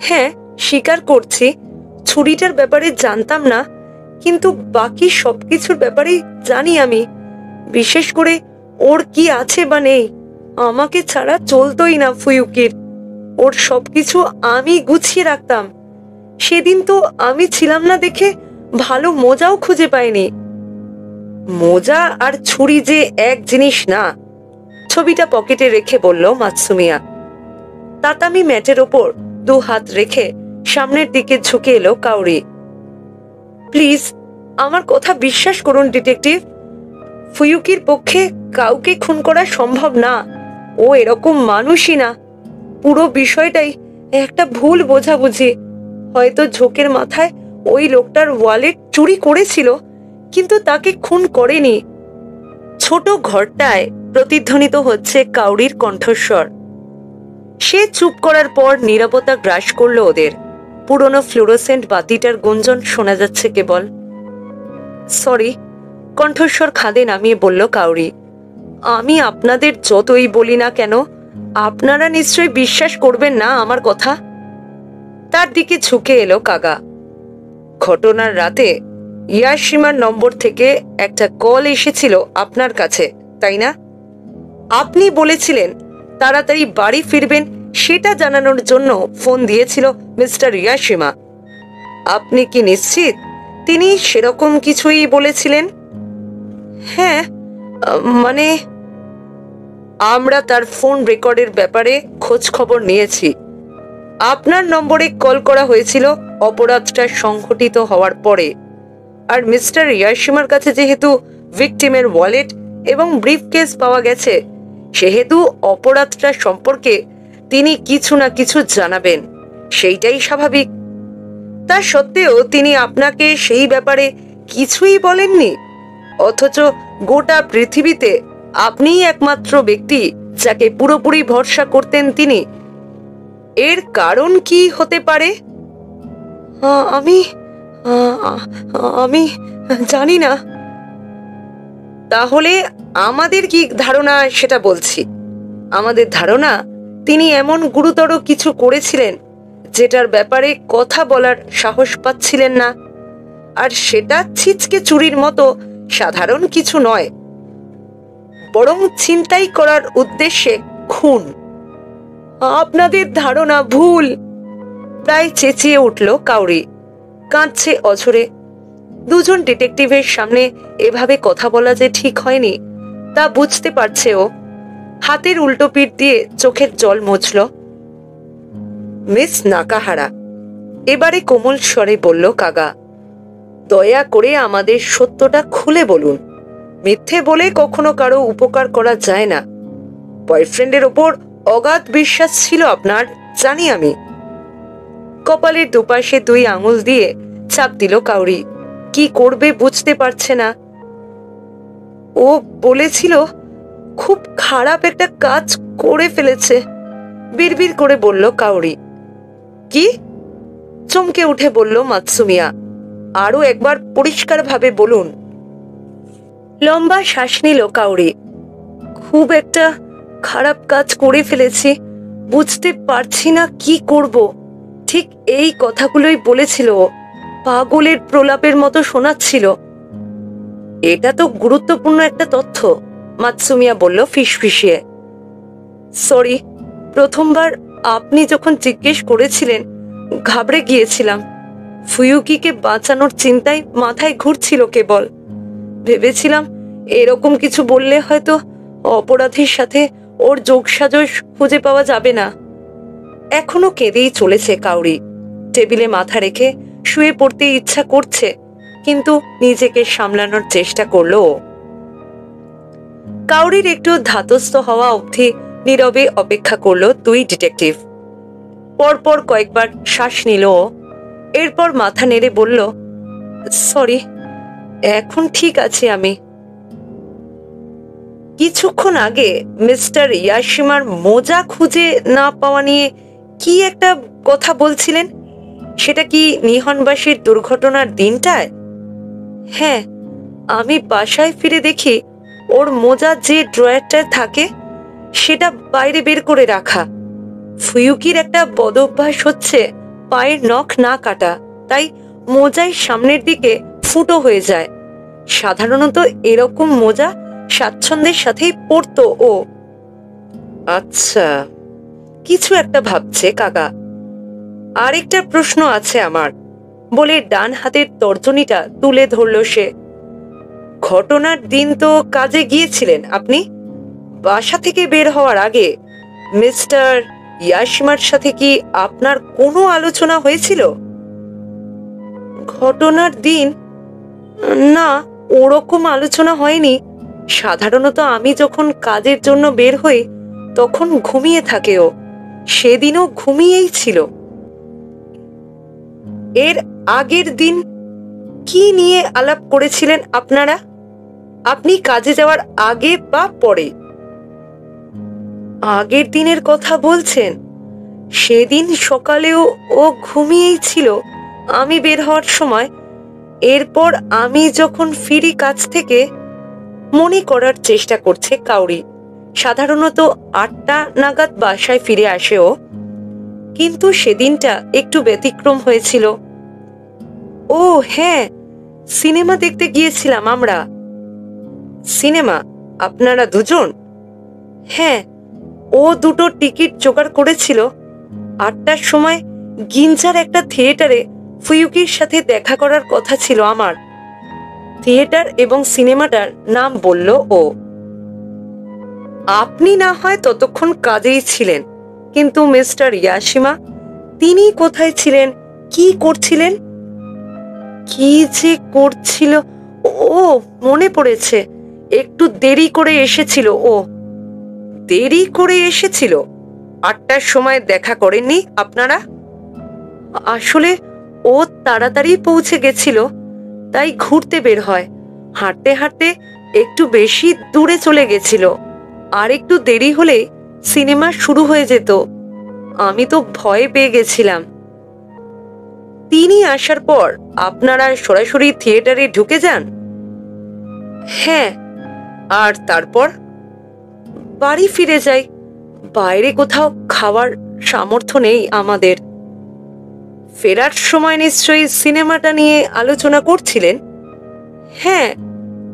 হ্যাঁ, স্বীকার করছি ছুরিটার ব্যাপারে জানতাম না, কিন্তু বাকি সবকিছুর ব্যাপারেই জানি আমি। বিশেষ করে ওর কি আছে বা নেই, আমাকে ছাড়া চলতোই না ফুয়ুকির। ওর সবকিছু আমি গুছিয়ে রাখতাম। সেদিন তো আমি ছিলাম না দেখে ভালো মোজাও খুঁজে পাইনি। মোজা আর ছুরি যে এক জিনিস না। ছবিটা পকেটে রেখে বলল মাতসুমিয়া। তাতামি ম্যাটের ওপর দু হাত রেখে সামনের দিকে ঝুঁকে এলো কাউরি। প্লিজ আমার কথা বিশ্বাস করুন ডিটেকটিভ। ফুয়ুকির পক্ষে কাউকে খুন করা সম্ভব না। ও এরকম মানুষই না। পুরো বিষয়টাই একটা ভুল বোঝাবুঝি। হয়তো ঝোঁকের মাথায় ওই লোকটার ওয়ালেট চুরি করেছিল, কিন্তু তাকে খুন করেনি। ছোট ঘরটায় প্রতিধ্বনিত হচ্ছে কাউরির কণ্ঠস্বর। সে চুপ করার পর নীরবতা গ্রাস করলো ওদের। পুরনো ফ্লুরোসেন্ট বাতিটার গুঞ্জন শোনা যাচ্ছে কেবল। সরি, কণ্ঠস্বর খাদে নামিয়ে বলল কাউরি। আমি আপনাদের যতই বলি না কেন, আপনারা নিশ্চয়ই বিশ্বাস করবেন না আমার কথা। তার দিকে ঝুঁকে এলো কাগা। ঘটনার রাতে ইয়াশিমার নম্বর থেকে একটা কল এসেছিল আপনার কাছে, তাই না? আপনি বলেছিলেন তাড়াতাড়ি বাড়ি ফিরবেন, সেটা জানানোর জন্য ফোন দিয়েছিল মিস্টার ইয়াশিমা। আপনি কি নিশ্চিত তিনি সেরকম কিছুই বলেছিলেন? হ্যাঁ, মানে আমরা তার ফোন রেকর্ডের ব্যাপারে খোঁজ খবর নিয়েছি। আপনার নম্বরে কল করা হয়েছিল অপরাধটা সংঘটিত হওয়ার পরে। আর মিস্টার ইয়াশিমার কাছে যেহেতু ভিকটিমের ওয়ালেট এবং ব্রিফকেস পাওয়া গেছে, সেহেতু অপরাধটা সম্পর্কে তিনি কিছু না কিছু জানাবেন, সেইটাই স্বাভাবিক। তা সত্ত্বেও তিনি আপনাকে সেই ব্যাপারে কিছুই বলেননি, অথচ গোটা পৃথিবীতে আপনিই একমাত্র ব্যক্তি যাকে পুরোপুরি ভরসা করতেন তিনি। এর কারণ কি হতে পারে? আমি আমি জানি না। তাহলে আমাদের কি ধারণা সেটা বলছি। আমাদের ধারণা তিনি এমন গুরুতর কিছু করেছিলেন যেটার ব্যাপারে কথা বলার সাহস পাচ্ছিলেন না, আর সেটা ছিচকে চুরির মতো সাধারণ কিছু নয়, বরং ছিনতাই করার উদ্দেশ্যে খুন। আপনাদের ধারণা ভুল, প্রায় চেঁচিয়ে উঠল কাউরি, কাঁদছে অঝরে। দুজন ডিটেকটিভের সামনে এভাবে কথা বলা যে ঠিক হয়নি তা বুঝতে পারছে ও। হাতের উল্টো পিঠ দিয়ে চোখের জল মুছল। মিস নাকাহারা, এবারে কোমল স্বরে বলল কাগা, দয়া করে আমাদের সত্যটা খুলে বলুন। মিথ্যে বলে কখনো কারো উপকার করা যায় না। বয়ফ্রেন্ডের ওপর অগাধ বিশ্বাস ছিল আপনার, জানি আমি। কপালের দুপাশে 2 আঙুল দিয়ে চাপ দিল কাউরি, কি করবে বুঝতে পারছে না। ও বলেছিল খুব খারাপ একটা কাজ করে ফেলেছে, বিড়বিড় করে বলল কাউরি। কি? চমকে উঠে বলল মাতসুমিয়া, আরো একবার পরিষ্কারভাবে বলুন। লম্বা শ্বাস নিল কাউরি। খুব একটা খারাপ কাজ করে ফেলেছি, বুঝতে পারছি না কি করব। ঠিক এই কথাগুলোই বলেছিল। পাগলের প্রলাপের মতো শোনাচ্ছিল। এটা তো গুরুত্বপূর্ণ একটা তথ্য, মাতসুমিয়া বলল ফিসফিসিয়ে। সরি, প্রথমবার আপনি যখন জিজ্ঞেস করেছিলেন ঘাবড়ে গিয়েছিলাম। ফুয়ুকিকে বাঁচানোর চিন্তায় মাথায় ঘুরছিল কেবল। ভেবেছিলাম এরকম কিছু বললে হয়তো অপরাধীর সাথে ওর যোগসাজশ খুঁজে পাওয়া যাবে না। এখনো কেঁদেই চলেছে কাউরি। টেবিলে মাথা রেখে শুয়ে পড়তে ইচ্ছা করছে, কিন্তু নিজেকে সামলানোর চেষ্টা করলো। কাউরির একটু ধাতস্থ হওয়া অবধি নীরবে অপেক্ষা করলো 2 ডিটেকটিভ। পরপর কয়েকবার শ্বাস নিল। এরপর মাথা নেড়ে বলল, সরি, এখন ঠিক আছে আমি। কিছুক্ষণ আগে মিস্টার ইয়াশিমার মোজা খুঁজে না পাওয়া নিয়ে কি একটা কথা বলছিলেন, সেটা কি নিহনবাসীর দুর্ঘটনার দিনটায়? হ্যাঁ, আমি বাসায় ফিরে দেখি ওর মোজা যে ড্রয়ারটায় থাকে সেটা বাইরে বের করে রাখা। ফুয়ুকির একটা বদঅভ্যাস হচ্ছে পায়ের নখ না কাটা, তাই মোজায় সামনের দিকে ফুটো হয়ে যায়। সাধারণত এরকম মোজা স্বাচ্ছন্দ্যের সাথেই পরতো ও। আচ্ছা, কিছু একটা ভাবছে কাকা। আরেকটা প্রশ্ন আছে আমার, বলে ডান হাতের তর্জনীটা তুলে ধরল সে। ঘটনার দিন তো কাজে গিয়েছিলেন আপনি। বাসা থেকে বের হওয়ার আগে মিস্টার ইয়াশিমার সাথে কি আপনার কোনো আলোচনা হয়েছিল? ঘটনার দিন না, ওরকম আলোচনা হয়নি। সাধারণত আমি যখন কাজের জন্য বের হই তখন ঘুমিয়ে থাকে ও। সেদিনও ঘুমিয়েই ছিল। এর আগের দিন কি নিয়ে আলাপ করেছিলেন আপনারা? আপনি কাজে যাওয়ার আগে বা পরে? আগের দিনের কথা বলছেন? সেদিন সকালেও ও ঘুমিয়েই ছিল আমি বের হওয়ার সময়। এরপর আমি যখন ফিরি কাজ থেকে, মনে করার চেষ্টা করছে কাউরি। সাধারণত 8টা নাগাদ বাসায় ফিরে আসে ও, কিন্তু সেদিনটা একটু ব্যতিক্রম হয়েছিল। ও হ্যাঁ, সিনেমা দেখতে গিয়েছিলাম আমরা। সিনেমা? আপনারা দুজন? হ্যাঁ, ও 2টো টিকিট জোগাড় করেছিল। 8টার সময় গিঞ্জার একটা থিয়েটারে ফুয়ুকির সাথে দেখা করার কথা ছিল আমার। থিয়েটার এবং সিনেমাটার নাম বলল ও। আপনি না হয় ততক্ষণ কাজেই ছিলেন, কিন্তু মিস্টার ইয়াশিমা, তিনি কোথায় ছিলেন, কি করছিলেন? কি যে করছিল, ও মনে পড়েছে, একটু দেরি করে এসেছিল। ও দেরি করে এসেছিল? 8টার সময় দেখা করেননি আপনারা? আসলে ও তাড়াতাড়ি পৌঁছে গেছিল, তাই ঘুরতে বের হয়। হাঁটতে হাঁটতে একটু বেশি দূরে চলে গেছিল। আর একটু দেরি হলে সিনেমা শুরু হয়ে যেত। আমি তো ভয় পেয়ে গেছিলাম। তিনি আসার পর আপনারা সরাসরি থিয়েটারে ঢুকে যান? হ্যাঁ। আর তারপর বাড়ি ফিরে যাই। বাইরে কোথাও খাওয়ার সামর্থ্য নেই আমাদের। ফেরার সময় নিশ্চয়ই সিনেমাটা নিয়ে আলোচনা করছিলেন? হ্যাঁ,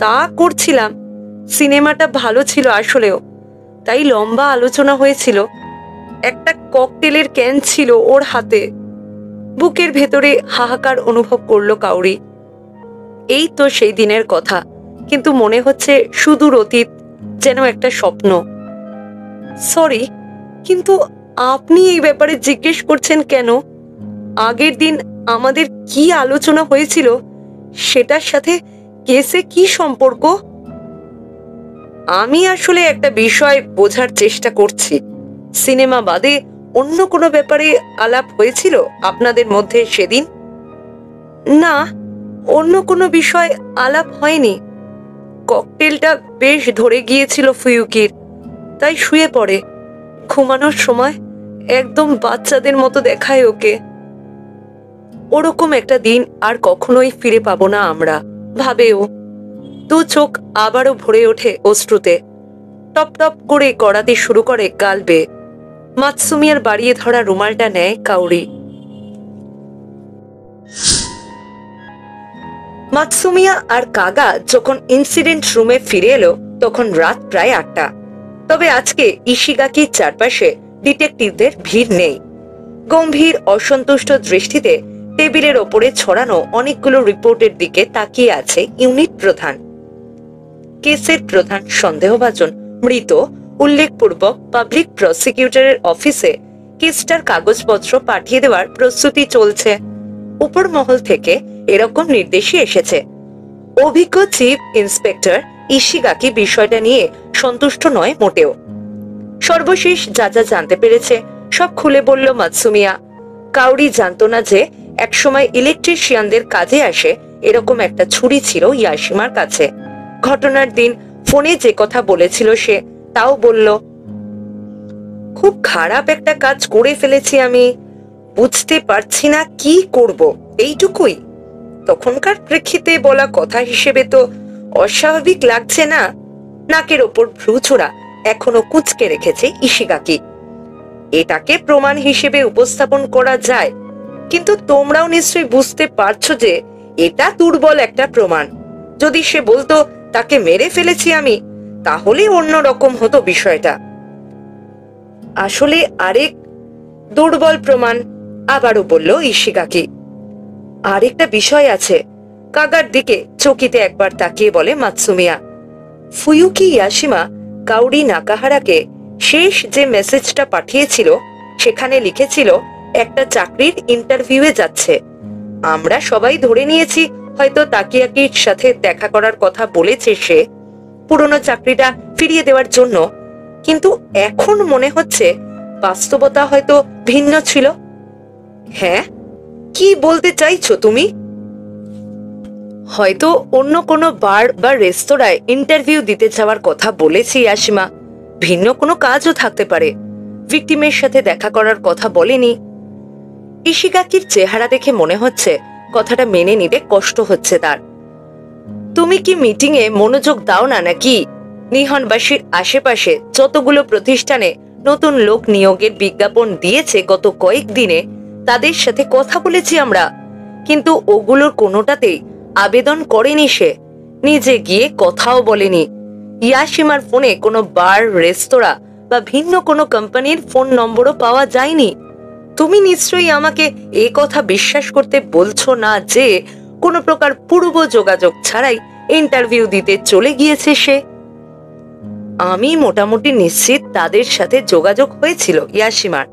তা করছিলাম। সিনেমাটা ভালো ছিল আসলেও, তাই লম্বা আলোচনা হয়েছিল। একটা ককটেলের ক্যান ছিল ওর হাতে। বুকের ভেতরে হাহাকার অনুভব করলো কাউরি। এই তো সেই দিনের কথা, কিন্তু মনে হচ্ছে সুদূর অতীত, যেন একটা স্বপ্ন। সরি, কিন্তু আপনি এই ব্যাপারে জিজ্ঞেস করছেন কেন? আগের দিন আমাদের কি আলোচনা হয়েছিল সেটার সাথে কেসে কি সম্পর্ক? আমি আসলে একটা বিষয় বোঝার চেষ্টা করছি। সিনেমা বাদে অন্য কোনো ব্যাপারে আলাপ হয়েছিল আপনাদের মধ্যে সেদিন? না, অন্য কোনো বিষয় আলাপ হয়নি। ককটেলটা বেশ ধরে গিয়েছিল ফুয়ুকির, তাই শুয়ে পড়ে। ঘুমানোর সময় একদম বাচ্চাদের মতো দেখায় ওকে। ওরকম একটা দিন আর কখনোই ফিরে পাবো না আমরা, ভাবে ও। দু চোখ আবারও ভরে ওঠে অশ্রুতে। টপ টপ করে গড়াতে শুরু করে গাল বেয়ে। মাতসুমিয়ার বাড়িয়ে ধরা রুমালটা নেয় কাউরি। মাতসুমিয়া আর কাগা যখন ইনসিডেন্ট রুমে ফিরে এলো তখন রাত প্রায় 8টা। তবে আজকে ইশিগাকির চারপাশে ডিটেকটিভদের ভিড় নেই। গম্ভীর অসন্তুষ্ট দৃষ্টিতে টেবিলের ওপরে ছড়ানো অনেকগুলো রিপোর্টের দিকে তাকিয়ে আছে ইউনিট প্রধান। কেসের প্রধান সন্দেহভাজন মৃত উল্লেখপূর্বক পাবলিক প্রসিকিউটরের অফিসে কেসটার কাগজপত্র পাঠিয়ে দেওয়ার প্রস্তুতি চলছে। উপর মহল থেকে এরকম নির্দেশই এসেছে। অভিজ্ঞ চিফ ইন্সপেক্টর ইশিগাকি বিষয়টা নিয়ে সন্তুষ্ট নয় মোটেও। সর্বশেষ যা যা জানতে পেরেছে সব খুলে বলল মাতসুমিয়া। কাউরি জানতো না যে একসময় ইলেকট্রিশিয়ানদের কাজে আসে এরকম একটা ছুরি ছিল ইয়াশিমার কাছে। ঘটনার দিন ফোনে যে কথা বলেছিল সে তাও বলল। খুব খারাপ একটা কাজ করে ফেলেছি আমি, বুঝতে পারছি না কি করব, এইটুকুই। তখনকার প্রেক্ষিতে বলা কথা হিসেবে তো অস্বাভাবিক লাগছে না? নাকের ওপর ভ্রুচোরা এখনো কুঁচকে রেখেছে ইশিগাকি। এটাকে প্রমাণ হিসেবে উপস্থাপন করা যায়, কিন্তু তোমরাও নিশ্চয়ই বুঝতে পারছো যে এটা দুর্বল একটা প্রমাণ। যদি সে বলতো তাকে মেরে ফেলেছি আমি, তাহলে অন্যরকম হতো বিষয়টা। আসলে আরেক দুর্বল প্রমাণ, আবারও বলল ইশিগাকি। আরেকটা বিষয় আছে। কাগার দিকে চকিতে একবার তাকিয়ে বলে মাতসুমিয়া। ফুয়ুকি ইয়াশিমা কাউরি নাকাহারাকে শেষ যে মেসেজটা পাঠিয়েছিল সেখানে লিখেছিল একটা চাকরির ইন্টারভিউয়ে যাচ্ছে। আমরা সবাই ধরে নিয়েছি হয়তো তাকিয়াকির সাথে দেখা করার কথা বলেছে সে, পুরনো চাকরিটা ফিরিয়ে দেওয়ার জন্য। কিন্তু এখন মনে হচ্ছে বাস্তবতা হয়তো ভিন্ন ছিল। হ্যাঁ, কি বলতে চাইছো তুমি? হয়তো অন্য কোনো বার বা রেস্তোরাঁয় ইন্টারভিউ দিতে যাওয়ার কথা বলেছি ইয়াশিমা। ভিন্ন কোনো কাজও থাকতে পারে। ভিকটিমের সাথে দেখা করার কথা বলেনি। ইশিগাকির চেহারা দেখে মনে হচ্ছে কথাটা মেনে নিতে কষ্ট হচ্ছে তার। তুমি কি মিটিং এ মনোযোগ দাও না নাকি? নিহনবাসীর আশেপাশে যতগুলো প্রতিষ্ঠানে নতুন লোক নিয়োগের বিজ্ঞাপন দিয়েছে গত কয়েকদিনে, তাদের সাথে কথা বলেছি আমরা, কিন্তু ওগুলোর কোনোটাতেই আবেদন করেনি সে। নিজে গিয়ে কথাও বলেনি। ইয়াশিমার ফোনে কোনো বার, রেস্তোরাঁ বা ভিন্ন কোনো কোম্পানির ফোন নম্বরও পাওয়া যায়নি। তুমি নিশ্চয়ই আমাকে এই কথা বিশ্বাস করতে বলছো না যে কোনো প্রকার পূর্ব যোগাযোগ ছাড়াই ইন্টারভিউ দিতে চলে গিয়েছে সে? আমি মোটামুটি নিশ্চিত তাদের সাথে যোগাযোগ হয়েছিল ইয়াশিমার,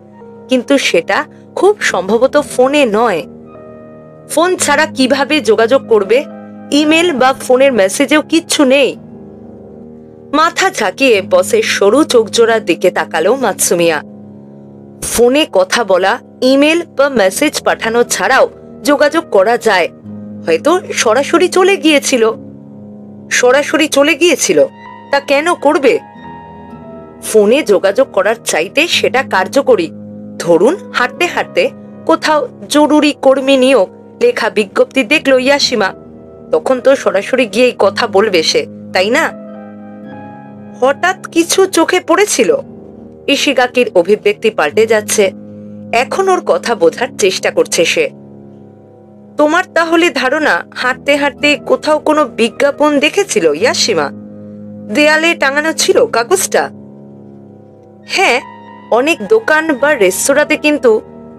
কিন্তু সেটা খুব সম্ভবত ফোনে নয়। ফোন ছাড়া কিভাবে যোগাযোগ করবে? ইমেল বা ফোনের মেসেজেও কিচ্ছু নেই। মাথা ঝাঁকিয়ে বসের সরু চোখজোড়ার দিকে তাকালো মাতসুমিয়া। ফোনে কথা বলা, ইমেল বা মেসেজ পাঠানো ছাড়াও যোগাযোগ করা যায়। হয়তো সরাসরি চলে গিয়েছিল। তা কেন করবে? ফোনে যোগাযোগ করার চাইতে সেটা কার্যকরী। ধরুন হাঁটতে হাঁটতে কোথাও জরুরি কর্মী নিয়োগ লেখা বিজ্ঞপ্তি দেখলো ইয়াশিমা, তখন তো সরাসরি গিয়েই কথা বলবে সে, তাই না? হঠাৎ কিছু চোখে পড়েছিল। ইশিগাকির অভিব্যক্তি পাল্টে যাচ্ছে। এখন ওর কথা বোঝার চেষ্টা করছে সে। তোমার তাহলে ধারণা হাঁটতে হাঁটতে কোথাও কোনো বিজ্ঞাপন দেখেছিল ইয়াশিমা? দেয়ালে টাঙানো ছিল কাগজটা? হ্যাঁ, অনেক দোকান বা রেস্তোরাঁতে কিন্তু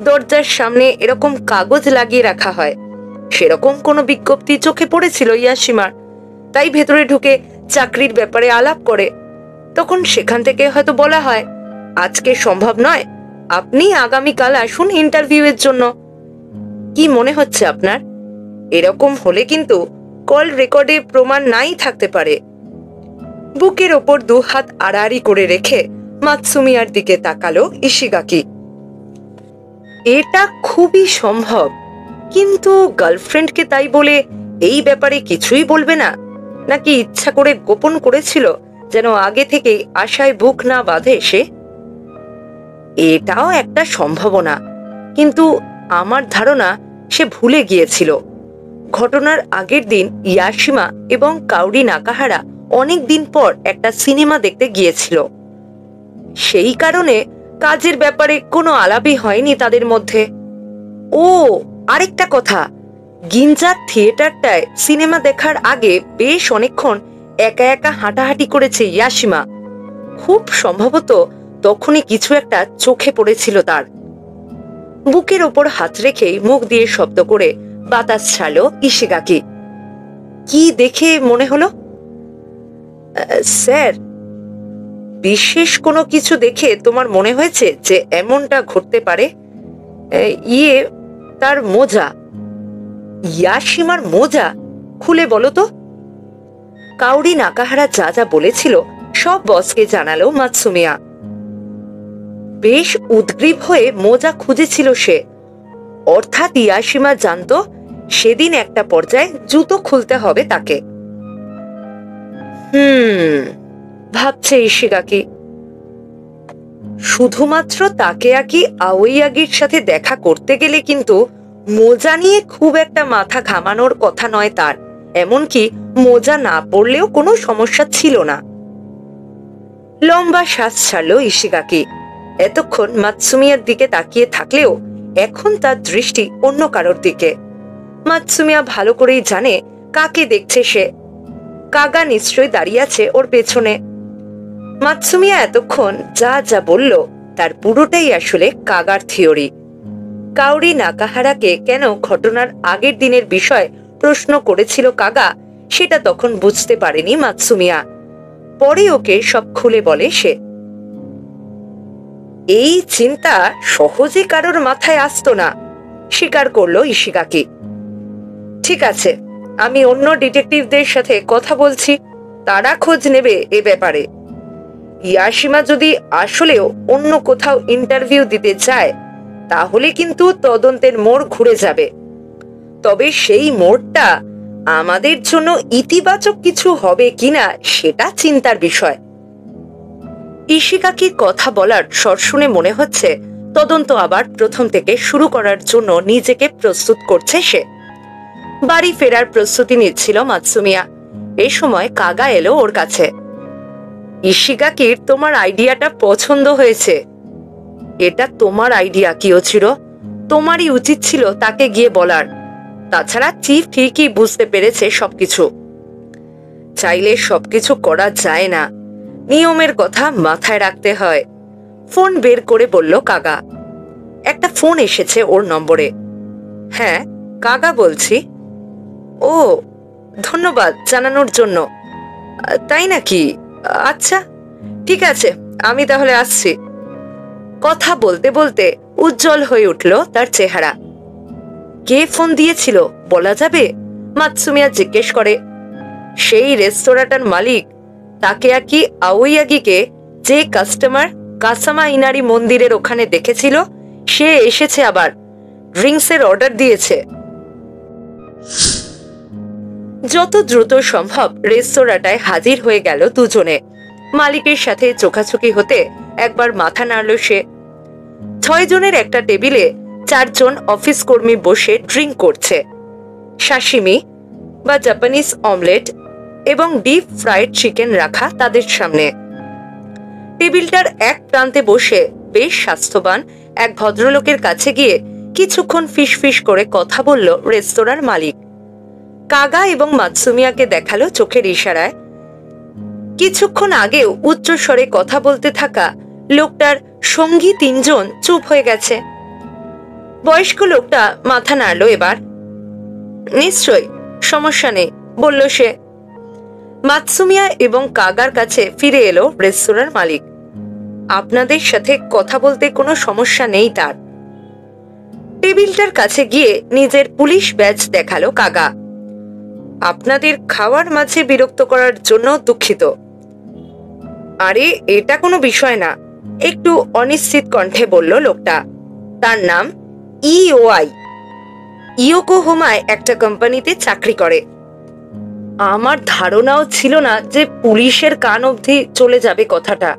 দরজার সামনে এরকম কাগজ লাগিয়ে রাখা হয়। সেরকম কোনো বিজ্ঞপ্তি চোখে পড়েছিল ইয়াশিমার, তাই ভেতরে ঢুকে চাকরির ব্যাপারে আলাপ করে। তখন সেখান থেকে হয়তো বলা হয়, আজকে সম্ভব নয়, আপনি আগামীকাল আসুন ইন্টারভিউয়ের জন্য। কি মনে হচ্ছে আপনার? এরকম হলে কিন্তু কল রেকর্ডে প্রমাণ নাই থাকতে পারে। বুকের ওপর 2 হাত আড়াআড়ি করে রেখে মাতসুমিয়ার দিকে তাকালো ইশিগাকি। এটা খুবই সম্ভব, কিন্তু গার্লফ্রেন্ডকে তাই বলে এই ব্যাপারে কিছুই বলবে না? নাকি ইচ্ছা করে গোপন করেছিল যেন আগে থেকেই আশায় বুক না বাঁধে সে? এটাও একটা সম্ভাবনা, কিন্তু আমার ধারণা সে ভুলে গিয়েছিল। ঘটনার আগের দিন ইয়াশিমা এবং কাউরি নাকাহারা অনেক দিন পর একটা সিনেমা দেখতে গিয়েছিল। সেই কারণে কাজের ব্যাপারে কোনো আলাপই হয়নি তাদের মধ্যে। ও, আরেকটা কথা, গিঞ্জার থিয়েটারটায় সিনেমা দেখার আগে বেশ অনেকক্ষণ একা একা হাঁটাহাঁটি করেছে ইয়াশিমা। খুব সম্ভবত তখনই কিছু একটা চোখে পড়েছিল তার। বুকের ওপর হাত রেখেই মুখ দিয়ে শব্দ করে বাতাস ছাড়লো ইশিগাকি। কি দেখে মনে হলো? স্যার, বিশেষ কোনো কিছু দেখে তোমার মনে হয়েছে যে এমনটা ঘটতে পারে? তার মোজা। ইয়াশিমার মোজা? খুলে বলো তো। কাউরি নাকাহারা যা যা বলেছিল সব বসকে জানালো মাতসুমিয়া। বেশ উদ্গ্রীব হয়ে মোজা খুঁজেছিল সে। অর্থাৎ ইয়াশিমা জানতো সেদিন একটা পর্যায়ে জুতো খুলতে হবে তাকে। ভাবছে ইশিগাকি। শুধুমাত্র তাকেয়াকি আওয়াইয়াগির সাথে দেখা করতে গেলে কিন্তু মোজা নিয়ে খুব একটা মাথা ঘামানোর কথা নয় তার। এমনকি মোজা না পড়লেও কোনো সমস্যা ছিল না। লম্বা শ্বাস ছাড়লো ইশিগাকি। এতক্ষণ মাতসুমিয়ার দিকে তাকিয়ে থাকলেও এখন তার দৃষ্টি অন্য কারোর দিকে। মাতসুমিয়া ভালো করেই জানে কাকে দেখছে সে। কাগা নিশ্চয়ই দাঁড়িয়ে আছে ওর পেছনে। মাতসুমিয়া এতক্ষণ যা যা বলল তার পুরোটাই আসলে কাগার থিওরি। কাউরি নাকাহারাকে কেন ঘটনার আগের দিনের বিষয় প্রশ্ন করেছিল কাগা, সেটা তখন বুঝতে পারেনি মাতসুমিয়া। পরে ওকে সব খুলে বলে সে। এই চিন্তা সহজে কারোর মাথায় আসতো না, স্বীকার করলো ইশিগাকি। ঠিক আছে, আমি অন্য ডিটেকটিভদের সাথে কথা বলছি, তারা খোঁজ নেবে এ ব্যাপারে। ইয়াশিমা যদি আসলেও অন্য কোথাও ইন্টারভিউ দিতে চায় তাহলে কিন্তু তদন্তের মোড় ঘুরে যাবে। তবে সেই মোড়টা আমাদের জন্য ইতিবাচক কিছু হবে কিনা সেটা চিন্তার বিষয়। ইশিগাকির কথা বলার স্বর শুনে মনে হচ্ছে তদন্ত আবার প্রথম থেকে শুরু করার জন্য নিজেকে প্রস্তুত করছে সে। বাড়ি ফেরার প্রস্তুতি নিচ্ছিল মাতসুমিয়া। এই সময় কাগা এলো ওর কাছে। ইশিগাকির তোমার আইডিয়াটা পছন্দ হয়েছে। এটা তোমার আইডিয়া কিয়োচিরো, তোমারই উচিত ছিল তাকে গিয়ে বলার। তাছাড়া চিফ ঠিকই বুঝতে পেরেছে সবকিছু। চাইলে সবকিছু করা যায় না, নিয়মের কথা মাথায় রাখতে হয়। ফোন বের করে বলল কাগা। একটা ফোন এসেছে ওর নম্বরে। হ্যাঁ, কাগা বলছি। ও, ধন্যবাদ জানানোর জন্য। তাই নাকি? আচ্ছা, ঠিক আছে, আমি তাহলে আসছি। কথা বলতে বলতে উজ্জ্বল হয়ে উঠল তার চেহারা। কে ফোন দিয়েছিল বলা যাবে? মাতসুমিয়া জিজ্ঞেস করে। সেই রেস্তোরাঁটার মালিক তাকেয়াকি আওয়াইয়াগিকে, যে কাস্টমার কাসামা ইনারি মন্দিরের ওখানে দেখেছিল, সে এসেছে, আবার ড্রিঙ্কসের অর্ডার দিয়েছে। যত দ্রুত সম্ভব রেস্তোরাঁটায় হাজির হয়ে গেল দুজনে। মালিকের সাথে চোখাচোখি হতে একবার মাথা নাড়ল সে। 6 জনের একটা টেবিলে 4 জন অফিস কর্মী বসে ড্রিঙ্ক করছে। সাশিমি বা জাপানিজ অমলেট এবং ডিপ ফ্রাইড চিকেন রাখা তাদের সামনে। টেবিলটার এক প্রান্তে বসে বেশ স্বাস্থ্যবান এক ভদ্রলোকের কাছে গিয়ে কিছুক্ষণ ফিসফিস করে কথা বলল রেস্তোরাঁর মালিক। কাগা এবং মাতসুমিয়াকে দেখালো চোখের ইশারায়। কিছুক্ষণ আগেও উচ্চ স্বরে কথা বলতে থাকা লোকটার সঙ্গী 3 জন চুপ হয়ে গেছে। বয়স্ক লোকটা মাথা নাড়ল এবার। নিশ্চয়, সমস্যা নেই, বলল সে। মাতসুমিয়া এবং কাগার কাছে ফিরে এলো রেস্তোরাঁর মালিক। আপনাদের সাথে কথা বলতে কোনো সমস্যা নেই তার। টেবিলটার কাছে গিয়ে নিজের পুলিশ ব্যাজ দেখালো কাগা। আপনাদের খাওয়ার মাঝে বিরক্ত করার জন্য দুঃখিত। আরে, এটা কোনো বিষয় না, একটু অনিশ্চিত কণ্ঠে বলল লোকটা। তার নাম ইওআই, ইয়োকোহামায় একটা কোম্পানিতে চাকরি করে। আমার ধারণাও ছিল না যে পুলিশের কান অবধি চলে যাবে কথাটা।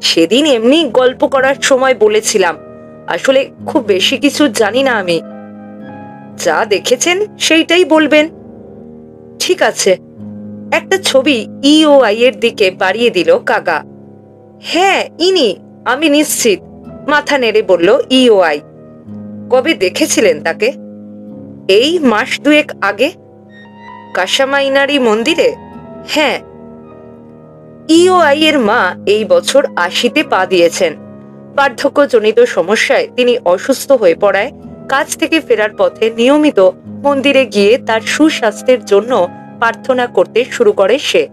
সেদিন এমনি গল্প করার সময় বলেছিলাম, আসলে খুব বেশি কিছু জানি না আমি। যা দেখেছেন সেইটাই বলবেন। ঠিক আছে। একটা ছবি ইওআই এর দিকে বাড়িয়ে দিল কাগা। হ্যাঁ, ইনি, আমি নিশ্চিত, মাথা নেড়ে বলল ইওআই। কবে দেখেছিলেন তাকে? এই মাস 2 আগে, কাসামা ইনারি মন্দিরে। হ্যাঁ। ইওআই এর মা এই বছর 80-তে পা দিয়েছেন। বার্ধক্যজনিত সমস্যায় তিনি অসুস্থ হয়ে পড়ায় কাজ থেকে ফেরার পথে নিয়মিত মন্দিরে গিয়ে তার সুস্বাস্থ্যের জন্য প্রার্থনা করতে শুরু করে সে।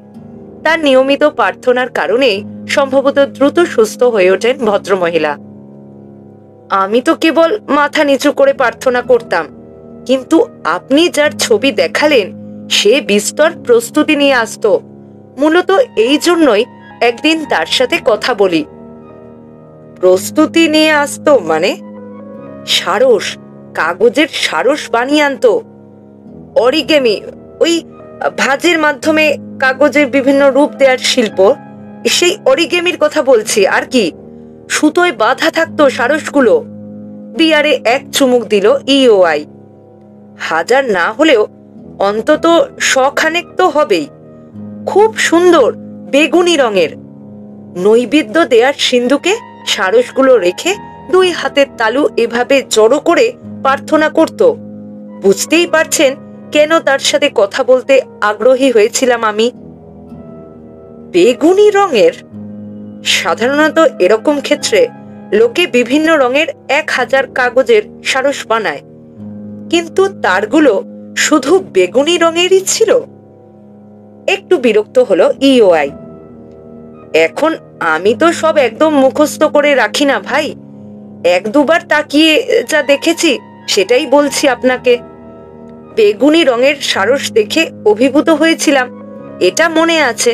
তার নিয়মিত প্রার্থনার কারণেই সম্ভবত দ্রুত সুস্থ হয়ে ওঠেন ভদ্রমহিলা। আমি তো কেবল মাথা নিচু করে প্রার্থনা করতাম, কিন্তু আপনি যার ছবি দেখালেন সে বিস্তর প্রস্তুতি নিয়ে আসতো। মূলত এই জন্যই একদিন তার সাথে কথা বলি। প্রস্তুতি নিয়ে আসতো মানে? সারস, কাগজের সারস বানিয়ে আনতো। অরিগেমি, ওই ভাঁজের মাধ্যমে কাগজের বিভিন্ন রূপ দেওয়ার শিল্প, সেই অরিগেমির কথা বলছি। আর কি, সুতোয় বাঁধা থাকতো সারসগুলো। বিয়ারে এক চুমুক দিল ইওআই। 1000 না হলেও অন্তত 100 খানেক তো হবেই। খুব সুন্দর বেগুনি রঙের। নৈবেদ্য দেয়ার সিন্ধুকে সারসগুলো রেখে 2 হাতের তালু এভাবে জড়ো করে প্রার্থনা করত। বুঝতেই পারছেন কেন তার সাথে কথা বলতে আগ্রহী হয়েছিলাম আমি। বেগুনি রঙের? সাধারণত এরকম ক্ষেত্রে লোকে বিভিন্ন রঙের 1000 কাগজের সারস বানায়, কিন্তু তারগুলো শুধু বেগুনি রঙেরই ছিল। একটু বিরক্ত হলো ইওআই। এখন আমি তো সব একদম মুখস্থ করে রাখি না ভাই, 1-2 বার তাকিয়ে যা দেখেছি সেটাই বলছি আপনাকে। বেগুনি রঙের সারস দেখে অভিভূত হয়েছিলাম, এটা মনে আছে।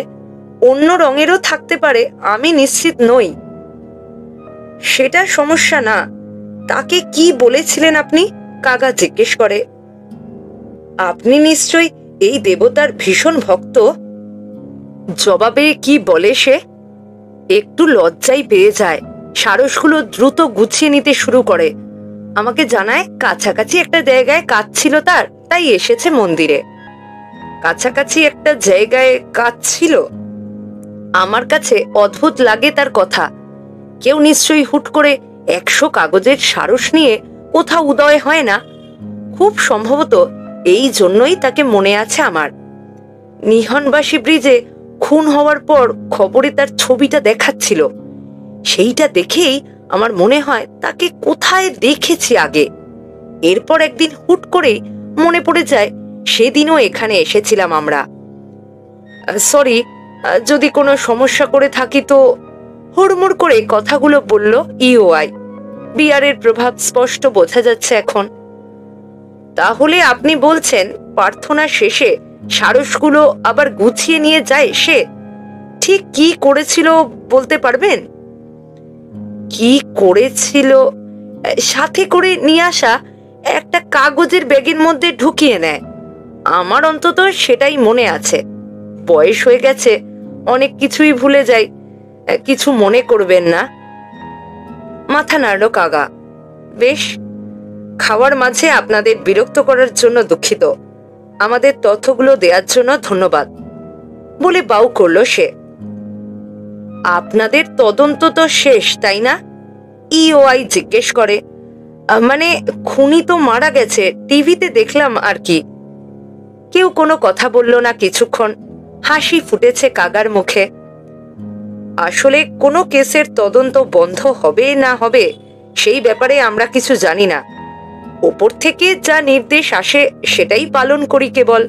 অন্য রঙেরও থাকতে পারে, আমি নিশ্চিত নই। সেটা সমস্যা না। তাকে কি বলেছিলেন আপনি? কাগা জিজ্ঞেস করে। আপনি নিশ্চয়ই এই দেবতার ভীষণ ভক্ত। জবাবে কি বলে সে? একটু লজ্জাই পেয়ে যায়। সারসগুলো দ্রুত গুছিয়ে নিতে শুরু করে। আমাকে জানায় কাছাকাছি একটা জায়গায় কাজ ছিল তার, তাই এসেছে মন্দিরে। কাছাকাছি একটা জায়গায় কাজ ছিল? আমার কাছে অদ্ভুত লাগে তার কথা। কেউ নিশ্চয়ই হুট করে 100 কাগজের সারস নিয়ে কোথাও উদয় হয় না। খুব সম্ভবত এই জন্যই তাকে মনে আছে আমার। নিহনবাসী ব্রিজে খুন হওয়ার পর খবরে তার ছবিটা দেখাচ্ছিল। সেইটা দেখেই আমার মনে হয় তাকে কোথায় দেখেছি আগে। এরপর একদিন হুট করে মনে পড়ে যায় সেদিনও এখানে এসেছিলাম আমরা। সরি, যদি কোনো সমস্যা করে থাকি তো। হুড়মুড় করে কথাগুলো বলল ইওআই। বিয়ারের প্রভাব স্পষ্ট বোঝা যাচ্ছে এখন। তাহলে আপনি বলছেন প্রার্থনা শেষে সারসগুলো আবার গুছিয়ে নিয়ে যায় সে? ঠিক কি করেছিল বলতে পারবেন? কি করেছিল? সাথে করে নিয়ে আসা একটা কাগজের ব্যাগের মধ্যে ঢুকিয়ে নেয়। আমার অন্তত সেটাই মনে আছে। বয়স হয়ে গেছে, অনেক কিছুই ভুলে যাই। কিছু মনে করবেন না। মাথা নাড়ল কাগা। বেশ, খাওয়ার মাঝে আপনাদের বিরক্ত করার জন্য দুঃখিত। আমাদের তথ্যগুলো দেওয়ার জন্য ধন্যবাদ বলে বাউ করল সে। আপনাদের তদন্ত তো শেষ, তাই না? ইওআই জিজ্ঞেস করে। মানে খুনি তো মারা গেছে, টিভিতে দেখলাম আর কি। কেউ কোনো কথা বলল না কিছুক্ষণ। হাসি ফুটেছে কাগার মুখে। আসলে কোনো কেসের তদন্ত বন্ধ হবে না হবে সেই ব্যাপারে আমরা কিছু জানি না। ওপর থেকে যা নির্দেশ আসে সেটাই পালন করি কেবল।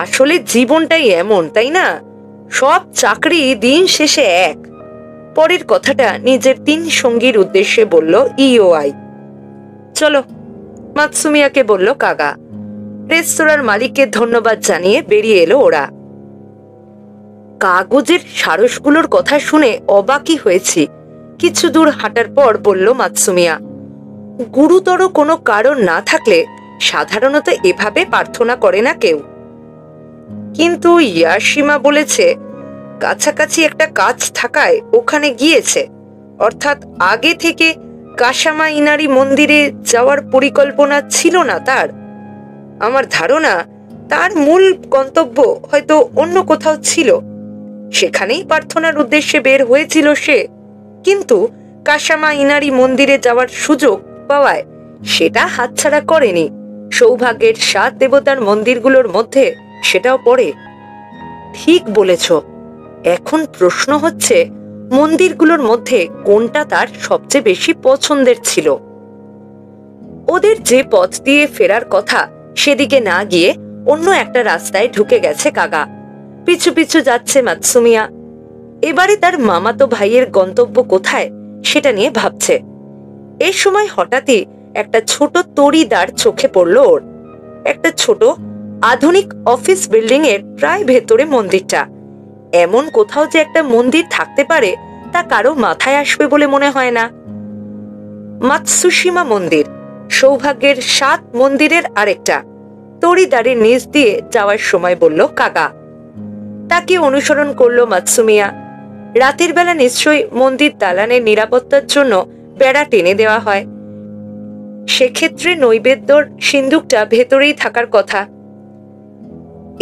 আসলে জীবনটাই এমন, তাই না? সব চাকরি দিন শেষে এক। পরের কথাটা নিজের 3 সঙ্গীর উদ্দেশ্যে বলল ইওআই। চলো, মাতসুমিয়াকে বলল কাগা। রেস্তোরাঁর মালিককে ধন্যবাদ জানিয়ে বেরিয়ে এলো ওরা। কাগজের সারসগুলোর কথা শুনে অবাকই হয়েছি। কিছু দূর হাঁটার পর বলল মাতসুমিয়া, গুরুতর কোনো কারণ না থাকলে সাধারণত এভাবে প্রার্থনা করে না কেউ। কিন্তু ইয়াশিমা বলেছে কাছাকাছি একটা কাজ থাকায় ওখানে গিয়েছে। অর্থাৎ আগে থেকে কাশামা ইনারি মন্দিরে যাওয়ার পরিকল্পনা ছিল না তার। আমার ধারণা তার মূল গন্তব্য হয়তো অন্য কোথাও ছিল। সেখানেই প্রার্থনার উদ্দেশ্যে বের হয়েছিল সে। কিন্তু কাশামা ইনারি মন্দিরে যাওয়ার সুযোগ পাওয়ায় সেটা হাতছাড়া করেনি। সৌভাগ্যের 7 দেবতার মন্দিরগুলোর মধ্যে সেটাও পড়ে। ঠিক বলেছ। এখন প্রশ্ন হচ্ছে মন্দিরগুলোর মধ্যে কোনটা তার সবচেয়ে বেশি পছন্দের ছিল। ওদের যে পথ দিয়ে ফেরার কথা সেদিকে না গিয়ে অন্য একটা রাস্তায় ঢুকে গেছে কাগা। পিছু পিছু যাচ্ছে মাতসুমিয়া। এবারে তার মামাতো ভাইয়ের গন্তব্য কোথায় সেটা নিয়ে ভাবছে। এই সময় হঠাৎই একটা ছোট তড়িদার চোখে পড়ল ওর। একটা ছোট আধুনিক অফিস বিল্ডিং এর প্রায় ভেতরে মন্দিরটা। এমন কোথাও যে একটা মন্দির থাকতে পারে তা কারো মাথায় আসবে বলে মনে হয় না। মাতসুশিমা মন্দির, সৌভাগ্যের 7 মন্দিরের আরেকটা। তড়িদারের নিচ দিয়ে যাওয়ার সময় বলল কাগা। তাকে অনুসরণ করলো মাতসুমিয়া। রাতের বেলা নিশ্চয়ই মন্দির দালানের নিরাপত্তার জন্য বেড়া টেনে দেওয়া হয়। সেক্ষেত্রে নৈবেদ্যর সিন্দুকটা ভেতরেই থাকার কথা।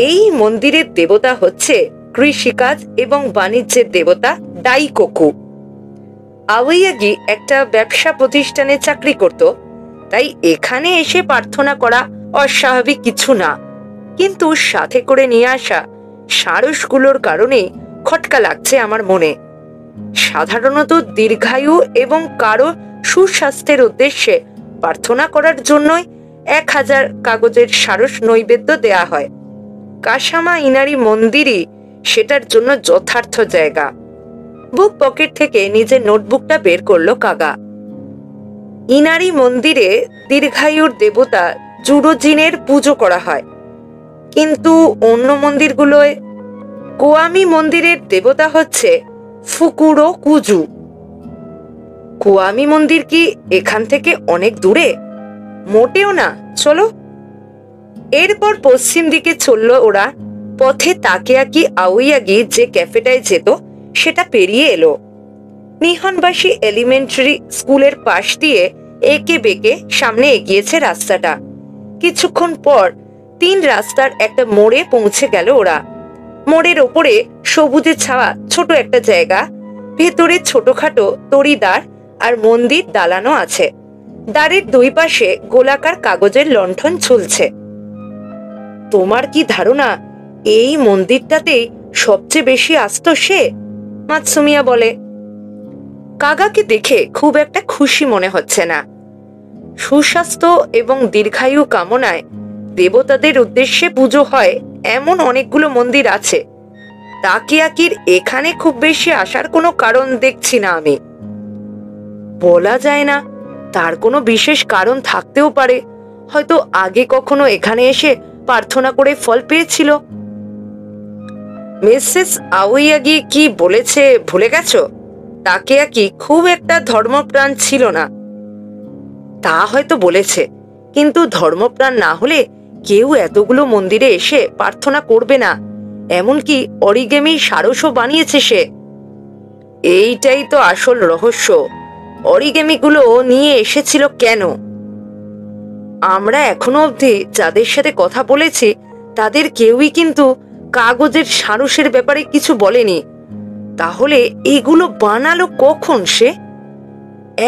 এই মন্দিরের দেবতা হচ্ছে কৃষিকাজ এবং বাণিজ্যের দেবতা ডাইকোকু। আওয়াইয়াগি একটা ব্যবসা প্রতিষ্ঠানে চাকরি করত, তাই এখানে এসে প্রার্থনা করা অস্বাভাবিক কিছু না। কিন্তু সাথে করে নিয়ে আসা সারসগুলোর কারণেই খটকা লাগছে আমার মনে। সাধারণত দীর্ঘায়ু এবং কারো সুস্বাস্থ্যের উদ্দেশ্যে প্রার্থনা করার জন্যই 1000 কাগজের সারস নৈবেদ্য দেয়া হয়। কাশামা ইনারি মন্দিরই সেটার জন্য যথার্থ জায়গা। বুক পকেট থেকে নিজের নোটবুকটা বের করলো কাগা। ইনারি মন্দিরে দীর্ঘায়ুর দেবতা জুরোজিনের পুজো করা হয়, কিন্তু অন্য মন্দিরগুলোয় কোয়ামি মন্দিরের দেবতা হচ্ছে ফুকুরো কুজু। কোয়ামি মন্দির কি এখান থেকে অনেক দূরে? মোটেও না, চলো। এরপর পশ্চিম দিকে চলল ওরা। পথে তাকেয়াকি আওয়াইয়াগি যে ক্যাফেটায় যেত সেটা পেরিয়ে এলো। নিহনবাসী এলিমেন্টারি স্কুলের পাশ দিয়ে একে বেঁকে সামনে এগিয়েছে রাস্তাটা। কিছুক্ষণ পর 3 রাস্তার একটা মোড়ে পৌঁছে গেল ওরা। মোড়ের ওপরে সবুজে ছাওয়া ছোট একটা জায়গা। ভেতরে ছোটখাটো তড়িদার আর মন্দির দালানো আছে। দ্বারের 2 পাশে গোলাকার কাগজের লণ্ঠন ঝুলছে। তোমার কি ধারণা এই মন্দিরটাতেই সবচেয়ে বেশি আসত সে? মাতসুমিয়া বলে। কাগাকে দেখে খুব একটা খুশি মনে হচ্ছে না। সুস্বাস্থ্য এবং দীর্ঘায়ু কামনায় দেবতাদের উদ্দেশ্যে পুজো হয় এমন অনেকগুলো মন্দির আছে, তাকিয়াকির এখানে খুব বেশি আসার কোনো কারণ দেখছি না আমি। বলা যায় না, তার কোনো বিশেষ কারণ থাকতেও পারে। হয়তো আগে কখনো এখানে এসে প্রার্থনা করে ফল পেয়েছিল। মিসেস আওয়াইয়াগি কি বলেছে ভুলে গেছো? তাকিয়াকি খুব একটা ধর্মপ্রাণ ছিল না। তা হয়তো বলেছে, কিন্তু ধর্মপ্রাণ না হলে কেউ এতগুলো মন্দিরে এসে প্রার্থনা করবে না। এমনকি অরিগেমি সারসও বানিয়েছে সে। এইটাই তো আসল রহস্য। অরিগেমিগুলো নিয়ে এসেছিল কেন? আমরা এখনো অবধি যাদের সাথে কথা বলেছি তাদের কেউই কিন্তু কাগজের সারসের ব্যাপারে কিছু বলেনি। তাহলে এগুলো বানালো কখন সে?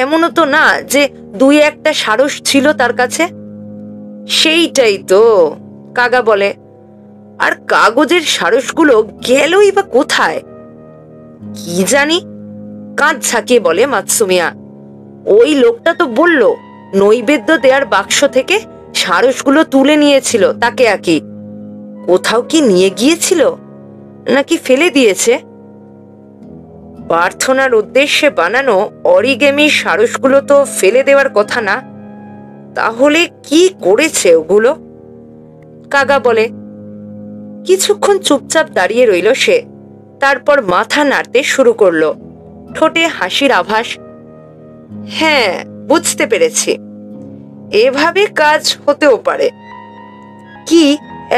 এমনও তো না যে দুই একটা সারস ছিল তার কাছে। সেইটাই তো, কাগা বলে। আর কাগজের সারসগুলো গেলই বা কোথায়? কি জানি, কাঁধ ঝাঁকিয়ে বলে মাতসুমিয়া। ওই লোকটা তো বলল নৈবেদ্য দেওয়ার বাক্স থেকে সারসগুলো তুলে নিয়েছিল তাকিয়াকি। কোথাও কি নিয়ে গিয়েছিল নাকি ফেলে দিয়েছে? প্রার্থনার উদ্দেশ্যে বানানো অরিগেমি সারসগুলো তো ফেলে দেওয়ার কথা না। তাহলে কি করেছে ওগুলো? কাগা বলে। কিছুক্ষণ চুপচাপ দাঁড়িয়ে রইল সে। তারপর মাথা নাড়তে শুরু করলো, ঠোঁটে হাসির আভাস। হ্যাঁ, বুঝতে পেরেছি। এভাবে কাজ হতেও পারে। কি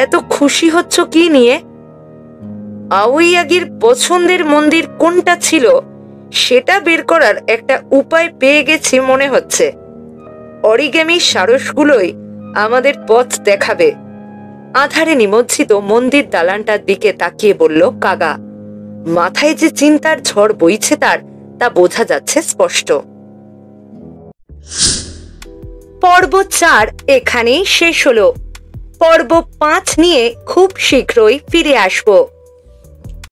এত খুশি হচ্ছ কি নিয়ে? আওয়াইয়াগির পছন্দের মন্দির কোনটা ছিল সেটা বের করার একটা উপায় পেয়ে গেছি মনে হচ্ছে। অরিগেমি সারসগুলোই আমাদের পথ দেখাবে। আধারে নিমজ্জিত মন্দির দালানটার দিকে তাকিয়ে বলল কাগা। মাথায় যে চিন্তার ঝড় বইছে তার, তা বোঝা যাচ্ছে স্পষ্ট। পর্ব 4 এখানেই শেষ হলো। পর্ব 5 নিয়ে খুব শীঘ্রই ফিরে আসবো।